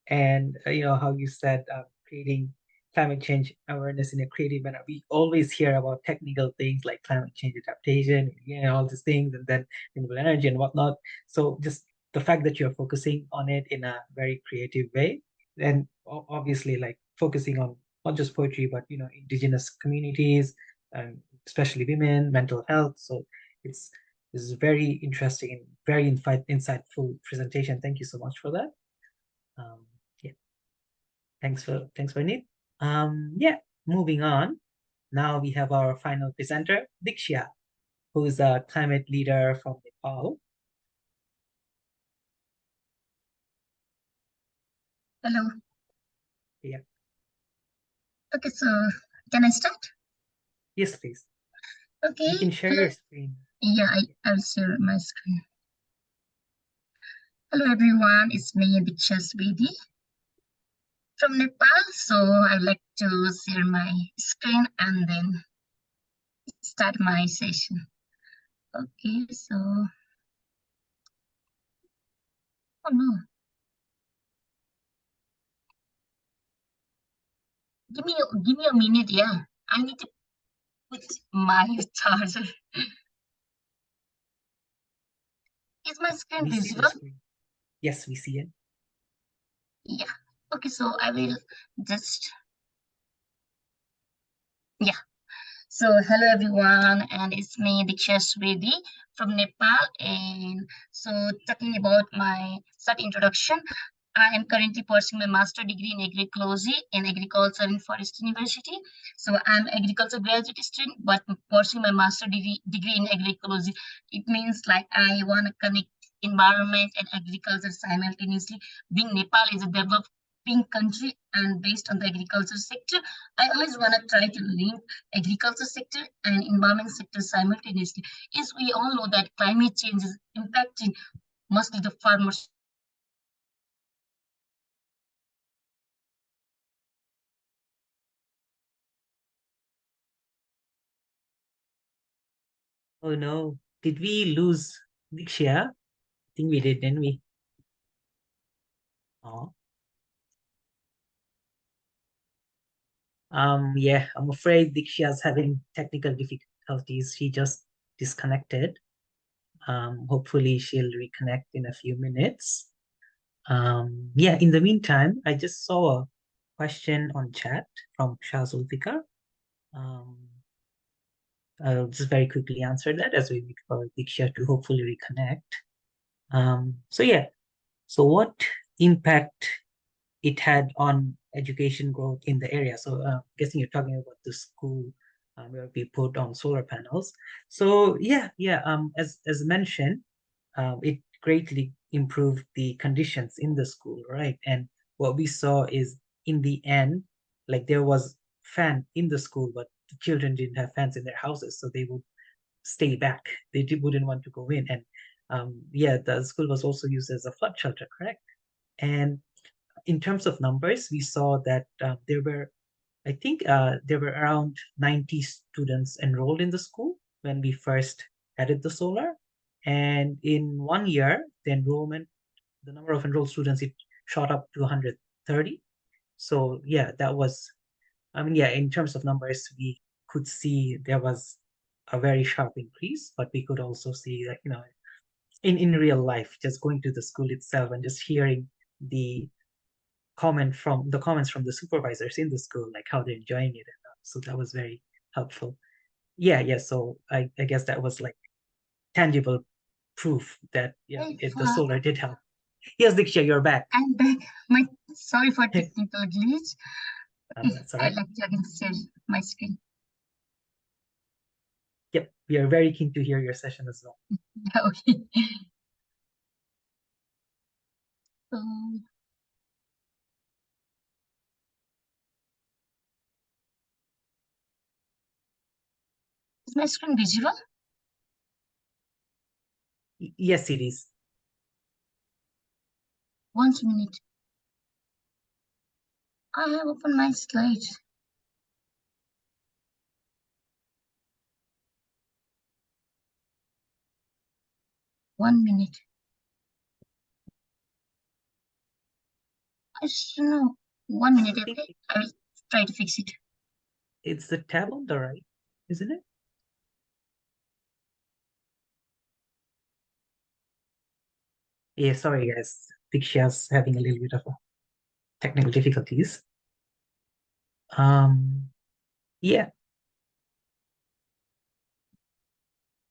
[SPEAKER 1] And how you said creating climate change awareness in a creative manner. We always hear about technical things like climate change adaptation, all these things, and then renewable energy and whatnot. So just the fact that you're focusing on it in a very creative way, and obviously like focusing on not just poetry, but indigenous communities and especially women, mental health. So it's this is very interesting and very insightful presentation. Thank you so much for that. Yeah, thanks for Nit. Yeah, moving on. Now we have our final presenter, Dikshya, who is a climate leader from Nepal.
[SPEAKER 3] Hello.
[SPEAKER 1] Yeah.
[SPEAKER 3] Okay, so can I start?
[SPEAKER 1] Yes, please.
[SPEAKER 3] Okay.
[SPEAKER 1] You can share your screen.
[SPEAKER 3] Yeah, I'll share my screen. Hello everyone, it's me, Diksha Swedi from Nepal. So I'd like to share my screen and then start my session. Okay, so oh no. Give me a minute, yeah. I need to put my charger. Is my screen
[SPEAKER 1] We see
[SPEAKER 3] visible?
[SPEAKER 1] the screen. Yes, we see it.
[SPEAKER 3] Yeah. Okay, so I will just yeah. So hello everyone, and it's me Diksha Swedi from Nepal. And so talking about my short introduction, I am currently pursuing my master degree in agroecology in agriculture and forest university. So I'm agriculture graduate student, but pursuing my master degree in agroecology. It means like I want to connect environment and agriculture simultaneously. Being Nepal is a developing country and based on the agriculture sector, I always want to try to link agriculture sector and environment sector simultaneously. As we all know that climate change is impacting mostly the farmers.
[SPEAKER 1] Oh no, did we lose Dikshya? I think we did, didn't we? Oh. Yeah, I'm afraid Dikshya's having technical difficulties. She just disconnected. Hopefully she'll reconnect in a few minutes. Yeah, in the meantime, I just saw a question on chat from Shah Zulfikar. Um, I'll just very quickly answer that as we wait for Diksha to hopefully reconnect. So yeah, so what impact it had on education growth in the area? So guessing you're talking about the school where we put on solar panels. So yeah. As mentioned, it greatly improved the conditions in the school, right? And what we saw is in the end, like there was fan in the school, but the children didn't have fans in their houses, so they would stay back. Wouldn't want to go in. And yeah, the school was also used as a flood shelter, correct? And in terms of numbers, we saw that I think there were around 90 students enrolled in the school when we first added the solar. And in 1 year, the number of enrolled students, it shot up to 130. So yeah, that was, I mean, yeah, in terms of numbers, we could see there was a very sharp increase, but we could also see that, in real life, just going to the school itself and just hearing the comments from the supervisors in the school, like how they're enjoying it. So that was very helpful. Yeah. So I guess that was like tangible proof that the solar did help. Yes, Diksha, you're back.
[SPEAKER 3] I'm back. Sorry for technical glitch.
[SPEAKER 1] That's all right.
[SPEAKER 3] I'd like to again share my screen.
[SPEAKER 1] Yep, we are very keen to hear your session as well.
[SPEAKER 3] Okay. Is my screen visible?
[SPEAKER 1] Yes, it is.
[SPEAKER 3] 1 minute. I have opened my slides. One minute. I don't know. 1 minute, okay? I will try to fix it.
[SPEAKER 1] It's the tab on the right, isn't it? Yeah, sorry guys. Diksha's having a little bit of technical difficulties. Yeah.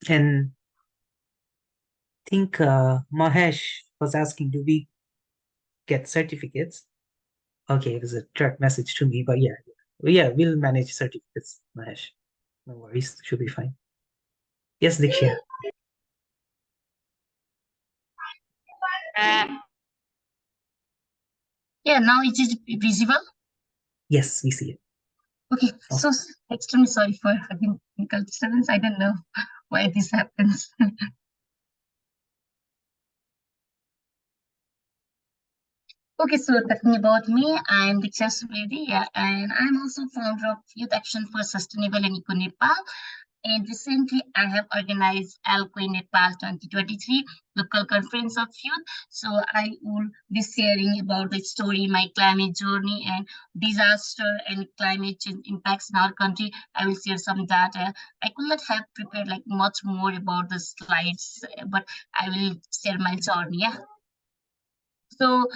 [SPEAKER 1] And I think Mahesh was asking, do we get certificates? Okay, it was a direct message to me, but yeah, we'll manage certificates, Mahesh. No worries, should be fine. Yes, Diksha.
[SPEAKER 3] Yeah, now it is visible.
[SPEAKER 1] Yes, we see it.
[SPEAKER 3] Okay, so extremely sorry for having technical disturbance. I don't know why this happens. Okay, so talking about me, I'm Diksha Subedi, and I'm also founder of Youth Action for Sustainable and Eco Nepal. And recently, I have organized ALCO Nepal 2023 local conference of youth. So I will be sharing about the story, my climate journey and disaster and climate change impacts in our country. I will share some data. I could not have prepared like much more about the slides, but I will share my journey. Yeah. So,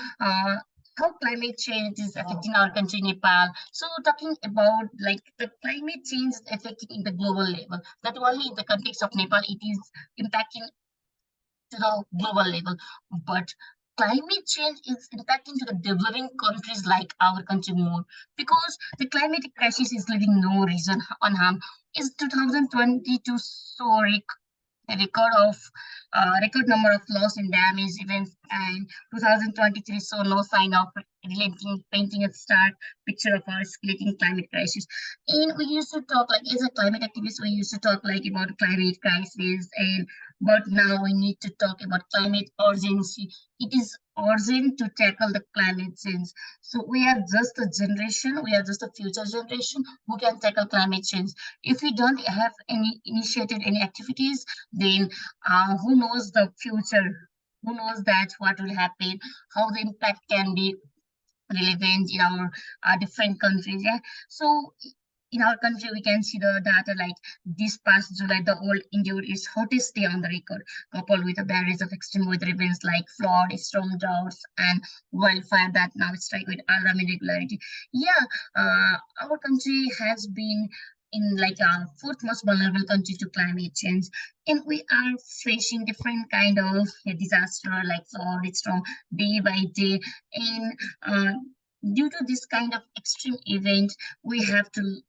[SPEAKER 3] how climate change is affecting our country, Nepal. So, talking about like the climate change is affecting in the global level, not only in the context of Nepal, it is impacting to the global level. But climate change is impacting to the developing countries like our country more because the climate crisis is leaving no reason unharmed. Is 2022 so a record number of loss and damage events, and 2023 saw no sign of relenting, painting a stark picture of our escalating climate crisis. And we used to talk like as a climate activist, we used to talk like about climate crisis, and but now we need to talk about climate urgency. It is urgent to tackle the climate change. So we are just a generation, we are just a future generation who can tackle climate change. If we don't have any initiated any activities, then who knows the future? Who knows that what will happen? How the impact can be relevant in our different countries? Yeah. So in our country, we can see the data like this past July, the whole endured its hottest day on the record, coupled with a barrage of extreme weather events like flood, storm droughts, and wildfire that now strike with alarming regularity. Yeah, our country has been in like a fourth most vulnerable country to climate change, and we are facing different kind of disaster like flood, storm day by day, and due to this kind of extreme event, we have to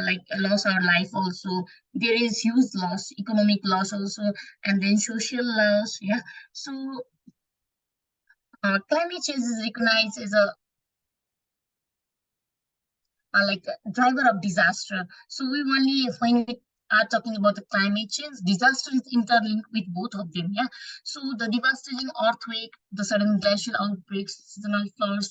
[SPEAKER 3] like loss our life also. There is huge loss, economic loss also, and then social loss. Yeah. So climate change is recognized as a like a driver of disaster. So we only when we are talking about the climate change, disaster is interlinked with both of them. Yeah. So the devastating earthquake, the sudden glacial outbreaks, seasonal flood,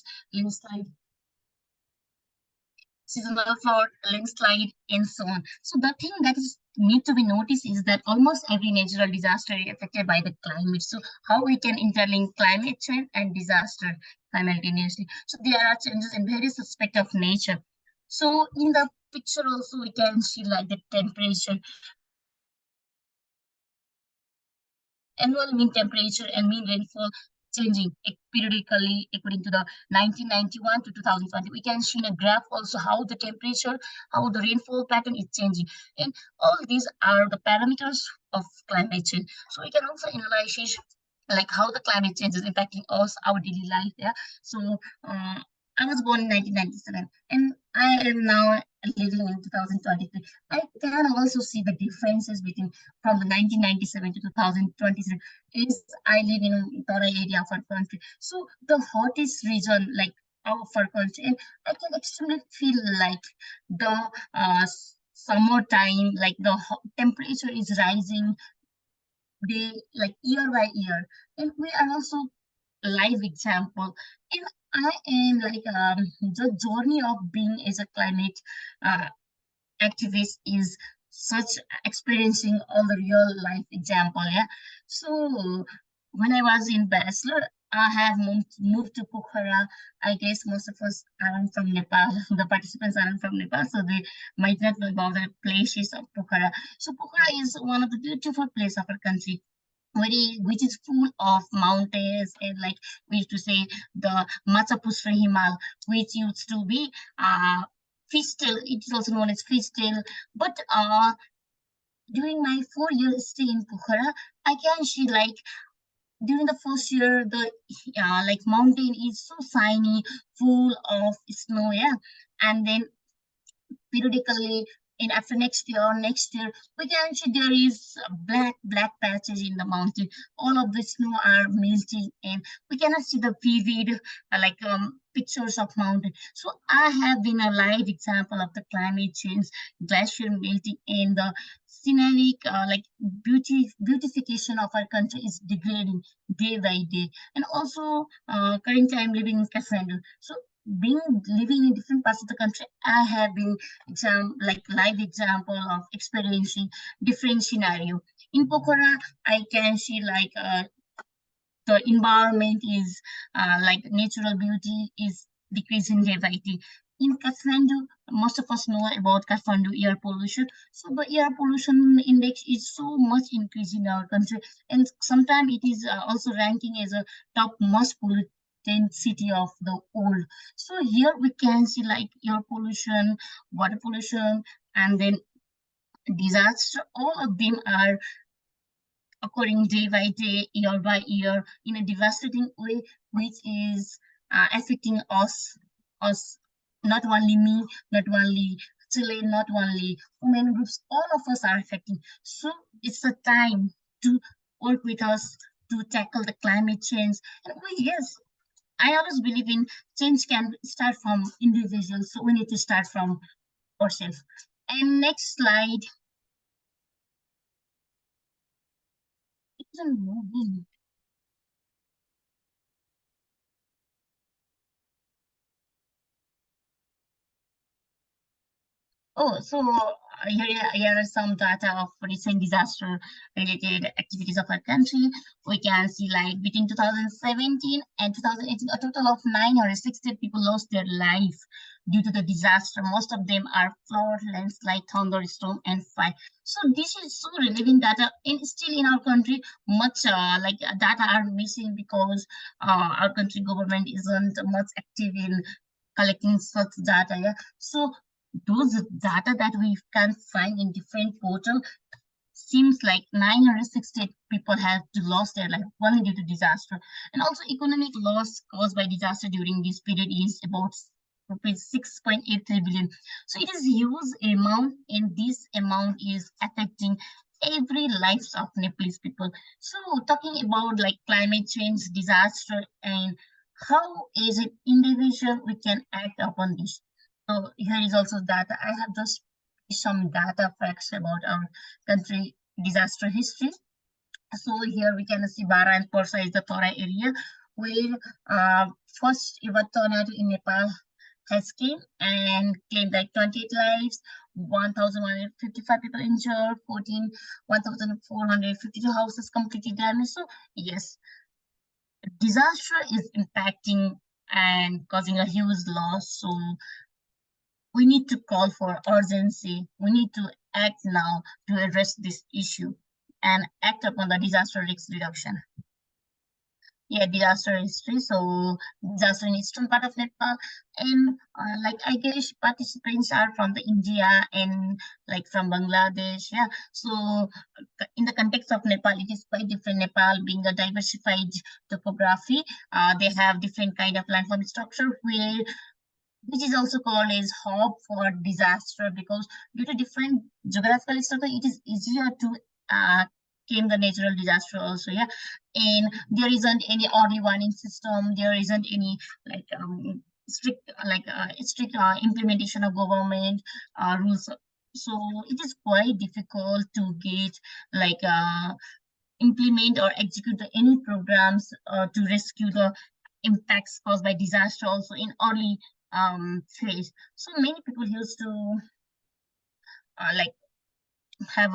[SPEAKER 3] landslide, and so on. So the thing that is need to be noticed is that almost every natural disaster is affected by the climate. So how we can interlink climate change and disaster simultaneously? So there are changes in various aspects of nature. So in the picture also we can see like the temperature, annual mean temperature and mean rainfall changing periodically according to the 1991 to 2020. We can see in a graph also how the temperature, how the rainfall pattern is changing. And all these are the parameters of climate change. So we can also analyze it like how the climate change is impacting us, our daily life. Yeah. So I was born in 1997 and I am now living in 2023. I can also see the differences between from the 1997 to 2023 is I live in Tora area of our country. So the hottest region like of our country, and I can extremely feel like the summertime, like the temperature is rising day like year by year, and we are also live example. And I am like the journey of being as a climate uh, activist is such experiencing all the real life example. Yeah. So when I was in bachelor, I have moved to Pokhara. I guess most of us aren't from Nepal. The participants aren't from Nepal, so they might not know about the places of Pokhara. So Pokhara is one of the beautiful places of our country, which is full of mountains, and like we used to say the Machapusra Himal, which used to be Fistel. It is also known as Fistel. But during my 4 year stay in Pokhara, I can see like during the first year the like mountain is so shiny, full of snow. Yeah. And then periodically in after next year we can see there is black patches in the mountain. All of the snow are melting and we cannot see the vivid pictures of mountain. So I have been a live example of the climate change, glacier melting, and the scenic beautification of our country is degrading day by day. And also currently I'm living in Kathmandu. So being living in different parts of the country, I have been live example of experiencing different scenario. In Pokhara, I can see the environment is like natural beauty is decreasing day by day. In Kathmandu, most of us know about Kathmandu air pollution. So the air pollution index is so much increasing in our country, and sometimes it is also ranking as a top most polluted city of the world. So here we can see like air pollution, water pollution, and then disaster. All of them are occurring day by day, year by year, in a devastating way, which is affecting us, not only me, not only Chile, not only women groups, all of us are affecting. So it's a time to work with us to tackle the climate change. And yes, I always believe in change can start from individuals, so we need to start from ourselves. And next slide. It isn't moving. Oh, so here are some data of recent disaster-related activities of our country. We can see like between 2017 and 2018, a total of 960 people lost their life due to the disaster. Most of them are flood, landslide, thunderstorm, and fire. So this is so relevant data, and still in our country, much data are missing because our country government isn't much active in collecting such data. Yeah. So those data that we can find in different portal seems like 960 people have lost their life only due to disaster. And also economic loss caused by disaster during this period is about rupees 6.83 billion. So it is huge amount, and this amount is affecting every lives of Nepalese people. So talking about like climate change, disaster, and how as an individual we can act upon this. So here is also data. I have just some data facts about our country disaster history. So here we can see Bara and Porsa is the Tora area where first ever tornado in Nepal has came and claimed like 28 lives, 1,155 people injured, 1,452 houses completely damaged. So yes, disaster is impacting and causing a huge loss. So we need to call for urgency. We need to act now to address this issue and act upon the disaster risk reduction. Yeah, disaster history. So disaster in eastern part of Nepal, and like I guess participants are from the India and like from Bangladesh. Yeah, so in the context of Nepal, it is quite different. Nepal being a diversified topography, they have different kind of landform structure where which is also called as hub for disaster, because due to different geographical structure, it is easier to came the natural disaster also. Yeah, and there isn't any early warning system. There isn't any like strict implementation of government rules. So it is quite difficult to get like implement or execute any programs to rescue the impacts caused by disaster also in early phase. So many people used to like have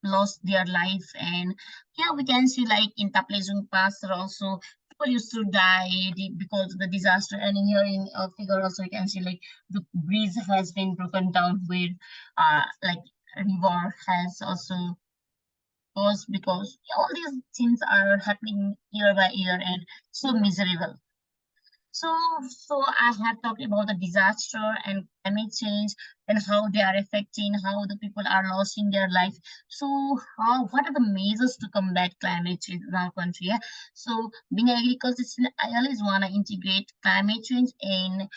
[SPEAKER 3] lost their life, and here we can see like in Taplejung Pass also people used to die because of the disaster. And in here in figure also you can see like the bridge has been broken down where like river has also caused, because all these things are happening year by year and so miserable. So I have talked about the disaster and climate change and how they are affecting, how the people are losing their life. So what are the measures to combat climate change in our country? Yeah? So being an agriculture student, I always want to integrate climate change in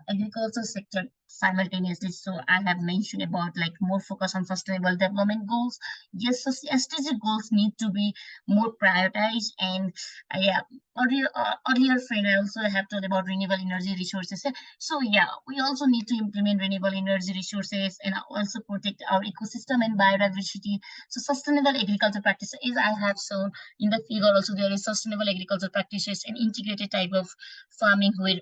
[SPEAKER 3] agriculture sector simultaneously. So I have mentioned about like more focus on sustainable development goals. Yes, so SDG goals need to be more prioritized, and yeah, earlier friend I also have told about renewable energy resources. So yeah, we also need to implement renewable energy resources and also protect our ecosystem and biodiversity. So sustainable agriculture practices, as I have shown in the figure also, there is sustainable agriculture practices and integrated type of farming where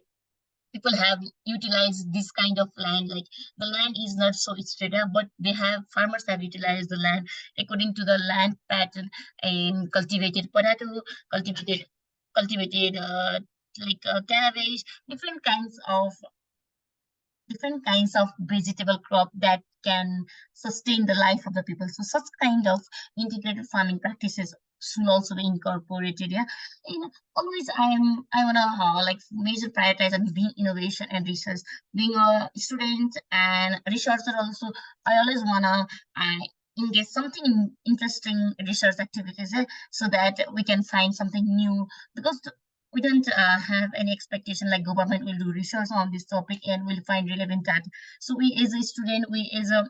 [SPEAKER 3] people have utilized this kind of land. Like the land is not so straight up, but they have farmers have utilized the land according to the land pattern and cultivated potato, cultivated cabbage, different kinds of vegetable crop that can sustain the life of the people. So such kind of integrated farming practices should also be incorporated. Yeah, and always I wanna like major prioritize and being innovation and research. Being a student and researcher also, I always wanna engage something in interesting research activities, so that we can find something new, because we don't have any expectation like government will do research on this topic and will find relevant data. So we as a student, we as a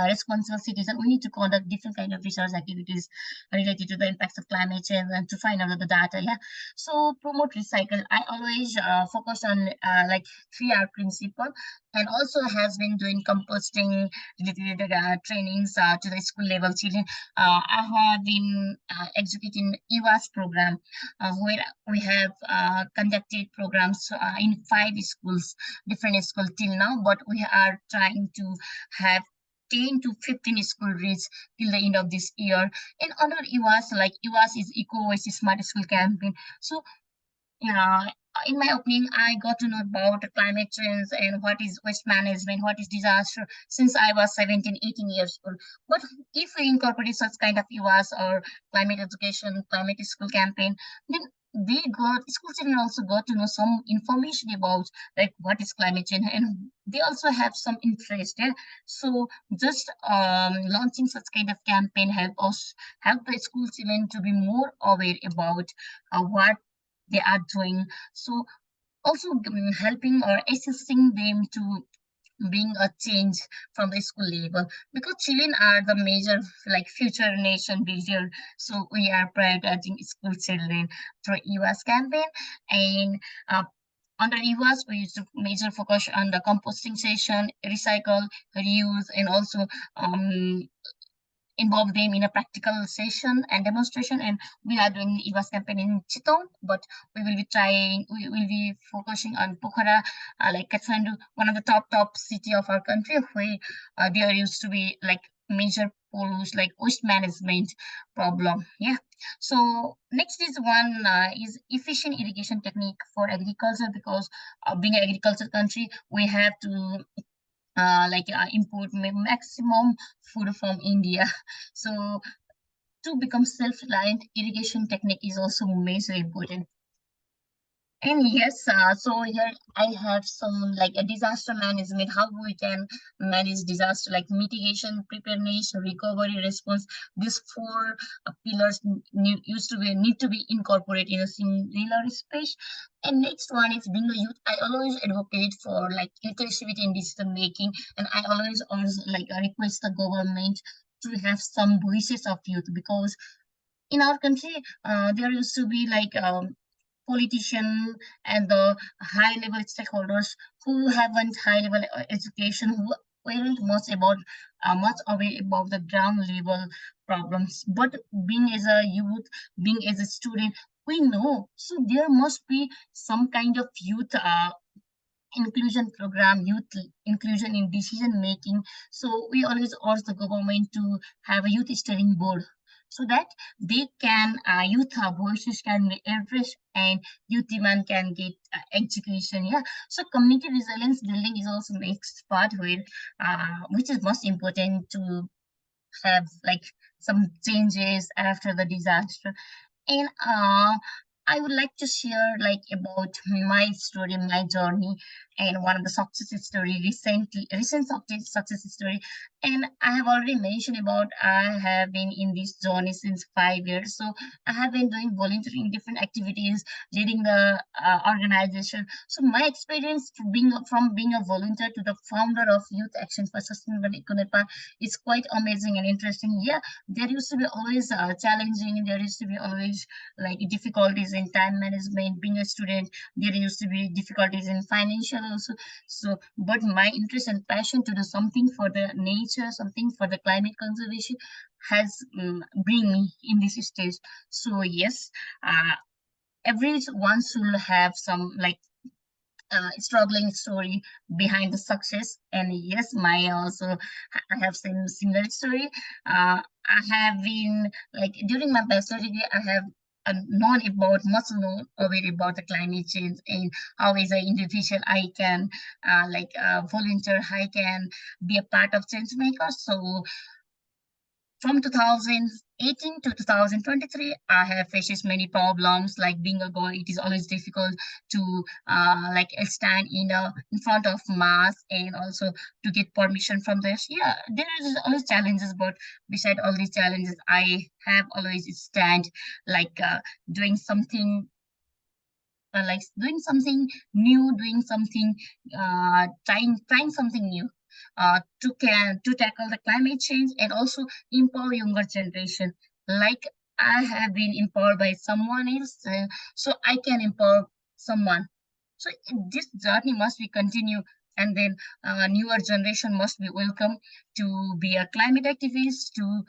[SPEAKER 3] responsible citizen, we need to conduct different kind of research activities related to the impacts of climate change and to find out the data. Yeah. So promote recycle. I always focus on like 3R principle, and also has been doing composting related trainings to the school level children. I have been executing EWAS program where we have conducted programs in 5 schools, different schools till now, but we are trying to have 10 to 15 school reach till the end of this year. And under EWAS, like EWAS is Eco Waste Smart School campaign. So yeah, in my opinion, I got to know about climate change and what is waste management, what is disaster since I was 17, 18 years old. But if we incorporate such kind of EWAS or climate education, climate school campaign, then school children also got to know some information about like what is climate change, and they also have some interest. Yeah? So just launching such kind of campaign help the school children to be more aware about what they are doing. So also helping or assisting them to being a change from the school level, because children are the major like future nation builder. So we are prioritizing school children through EWAS campaign. And under EWAS, we used to major focus on the composting session, recycle, reuse, and also involve them in a practical session and demonstration. And we are doing EWAS campaign in Chittagong, but we will be focusing on Pokhara, like Kathmandu, one of the top city of our country, where there used to be like major pollution, like waste management problem. Yeah. So next is one is efficient irrigation technique for agriculture, because being an agriculture country, we have to import maximum food from India. So to become self-reliant, irrigation technique is also major important. And yes, so here I have some like a disaster management, how we can manage disaster, like mitigation, preparedness, recovery, response. These four pillars need to be incorporated in a similar space. And next one is being a youth. I always advocate for like inclusivity in decision making, and I always like request the government to have some voices of youth, because in our country, there used to be like politician and the high level stakeholders who haven't high level education, who weren't much aware about the ground level problems. But being as a youth, being as a student, we know. So there must be some kind of youth inclusion program, youth inclusion in decision making. So we always urge the government to have a youth steering board, so that they can youth voices can be addressed and youth demand can get education. Yeah. So community resilience building is also next part, where which is most important to have like some changes after the disaster. And I would like to share like about my story, my journey, and one of the success story recent success story. And I have already mentioned about I have been in this journey since 5 years. So I have been doing volunteering different activities, leading the organization. So my experience from being a volunteer to the founder of Youth Action for Sustainable Economy is quite amazing and interesting. Yeah, there used to be always challenging. There used to be always like difficulties in time management. Being a student, there used to be difficulties in financial also. So, but my interest and passion to do something for the nature, something for the climate conservation, has bring me in this stage. So yes, everyone should have some like struggling story behind the success. And yes, my also I have some similar story. I have been like during my bachelor degree, I have known about much known aware about the climate change, and how as an individual I can volunteer, I can be a part of change maker. So from 2018 to 2023, I have faced many problems. Like being a girl, it is always difficult to stand in front of mass, and also to get permission from this. Yeah, there is always challenges, but beside all these challenges, I have always stand like doing something doing something new, doing something, trying something new, to tackle the climate change and also empower younger generation. Like I have been empowered by someone else, so I can empower someone. So this journey must be continue, and then newer generation must be welcome to be a climate activist, to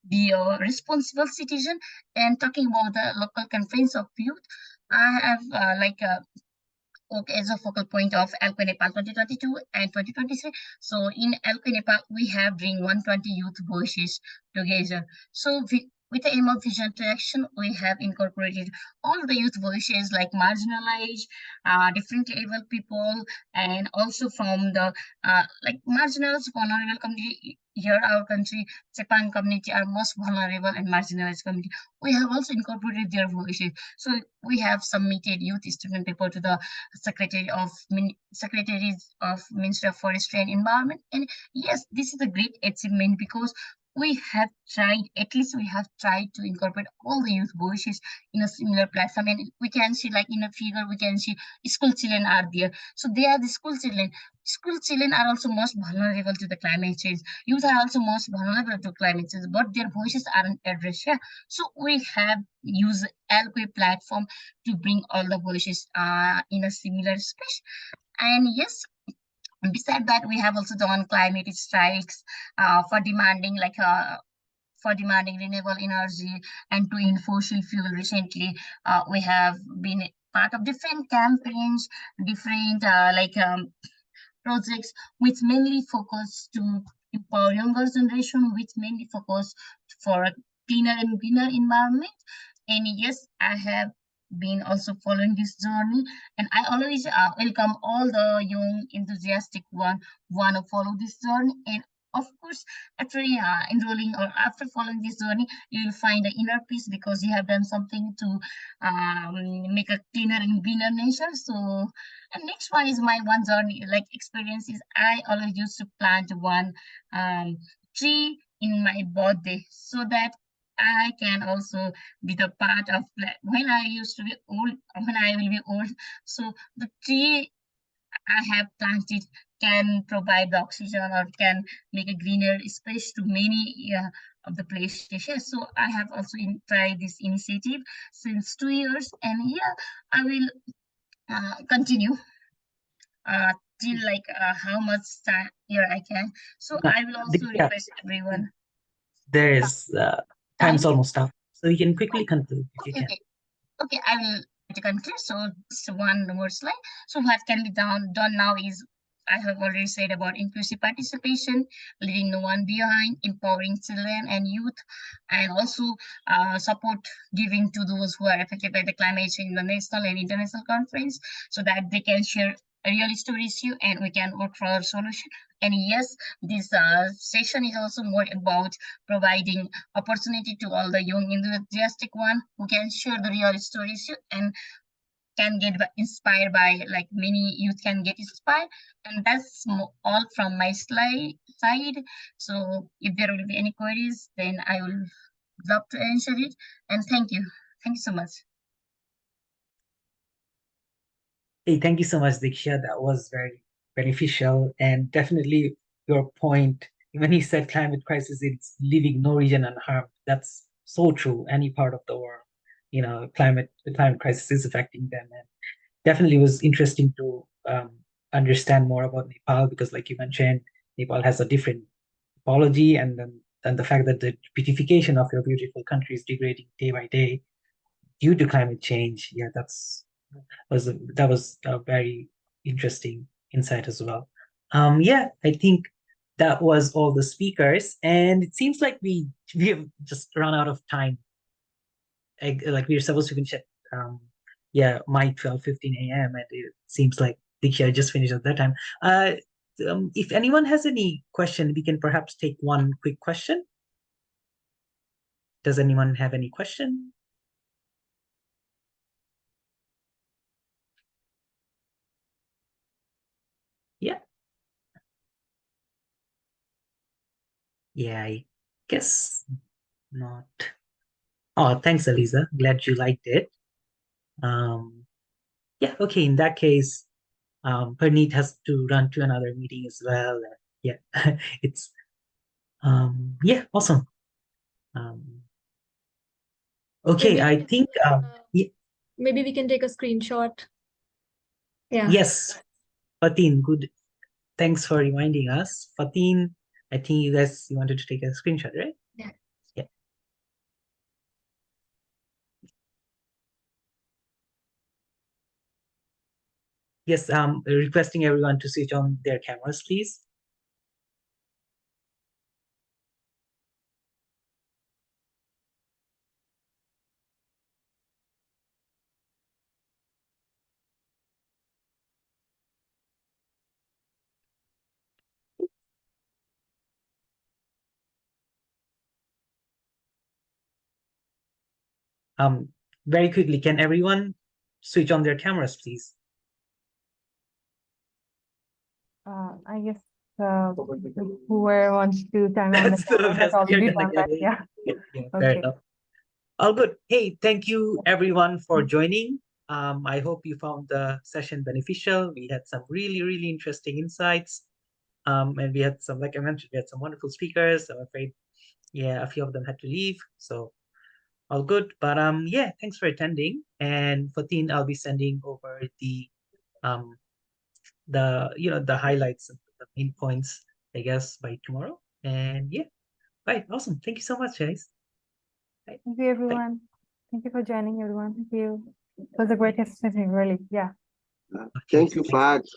[SPEAKER 3] be a responsible citizen. And talking about the local campaigns of youth, I have as a focal point of Alco Nepal 2022 and 2023. So in Alco Nepal, we have bring 120 youth voices together. So with the aim of vision to action, we have incorporated all the youth voices like marginalized, different able people, and also from the marginalized vulnerable community. Here, our country, Japan community are most vulnerable and marginalized community. We have also incorporated their voices. So we have submitted youth student paper to the Secretaries of Ministry of Forestry and Environment. And yes, this is a great achievement, because we have tried, at least we have tried to incorporate all the youth voices in a similar platform. And we can see like in a figure, we can see school children are there. So they are the school children. School children are also most vulnerable to the climate change. Youth are also most vulnerable to climate change, but their voices aren't addressed. Yeah. So we have used Alquay platform to bring all the voices in a similar space. And yes, beside that, we have also done climate strikes for demanding renewable energy and to in fossil fuel. Recently, we have been part of different campaigns, different projects, which mainly focus to empower younger generation, which mainly focus for a cleaner and greener environment. And yes, I have been also following this journey, and I always welcome all the young enthusiastic one wanna follow this journey. And of course, after enrolling or after following this journey, you will find the inner peace because you have done something to make a cleaner and greener nation. So, and next one is my one journey like experiences. I always used to plant one tree in my birthday so that I can also be the part of when I used to be old, when I will be old. So the tree I have planted can provide the oxygen or can make a greener space to many of the places. Yeah, so I have also tried this initiative since 2 years, and yeah, I will continue till like how much time here I can. So I will also
[SPEAKER 1] Yeah,
[SPEAKER 3] request everyone.
[SPEAKER 1] there is time's
[SPEAKER 3] Time?
[SPEAKER 1] almost up, so you can quickly conclude if you
[SPEAKER 3] Okay,
[SPEAKER 1] can.
[SPEAKER 3] okay. Okay, I will to conclude. So just one more slide. So what can be done now is I have already said about inclusive participation, leaving no one behind, empowering children and youth, and also support giving to those who are affected by the climate change in the national and international conference, so that they can share a real story issue and we can work for a solution. And yes, this session is also more about providing opportunity to all the young enthusiastic one who can share the real stories and can get inspired by like many youth can get inspired. And that's all from my side. So if there will be any queries, then I will love to answer it. And thank you so much.
[SPEAKER 1] Hey, thank you so much, Diksha. That was very beneficial, and definitely your point when he said climate crisis, it's leaving no region unharmed. That's so true. Any part of the world, the climate crisis is affecting them, and definitely was interesting to understand more about Nepal because, like you mentioned, Nepal has a different topology, and then the fact that the beautification of your beautiful country is degrading day by day due to climate change. Yeah, that was a very interesting insight as well. Yeah, I think that was all the speakers, and it seems like we have just run out of time. Like we were supposed to finish at my 12:15 a.m. and it seems like Diksha just finished at that time. If anyone has any question, we can perhaps take one quick question. Does anyone have any question? Yeah. Yeah, I guess not. Oh, thanks, Eliza. Glad you liked it. Yeah, okay, in that case, Perneet has to run to another meeting as well. Yeah, it's yeah, awesome. Okay,
[SPEAKER 4] Maybe
[SPEAKER 1] I think
[SPEAKER 4] maybe we can take a screenshot. Yeah.
[SPEAKER 1] yes, Fatin, good. Thanks for reminding us. Fatin, I think you wanted to take a screenshot, right?
[SPEAKER 4] Yeah.
[SPEAKER 1] Yeah. Yes, requesting everyone to switch on their cameras, please. Very quickly, can everyone switch on their cameras, please?
[SPEAKER 5] I guess whoever wants to turn on the
[SPEAKER 1] That's the
[SPEAKER 5] camera has
[SPEAKER 1] best we are
[SPEAKER 5] already
[SPEAKER 1] gonna
[SPEAKER 5] done
[SPEAKER 1] get
[SPEAKER 5] that.
[SPEAKER 1] it.
[SPEAKER 5] Yeah.
[SPEAKER 1] Yeah, fair
[SPEAKER 5] Okay.
[SPEAKER 1] enough. All good. Hey, thank you everyone for joining. I hope you found the session beneficial. We had some really, really interesting insights. And we had some, like I mentioned, we had some wonderful speakers. I'm afraid, yeah, a few of them had to leave. So all good. But yeah, thanks for attending. And Fatin, I'll be sending over the highlights and the main points, I guess, by tomorrow. And yeah, right, awesome. Thank you so much, guys. Bye.
[SPEAKER 5] Thank you, everyone. Thank you for joining, everyone. Thank you. It was a great session, really. Yeah.
[SPEAKER 6] Thank you, Fahad.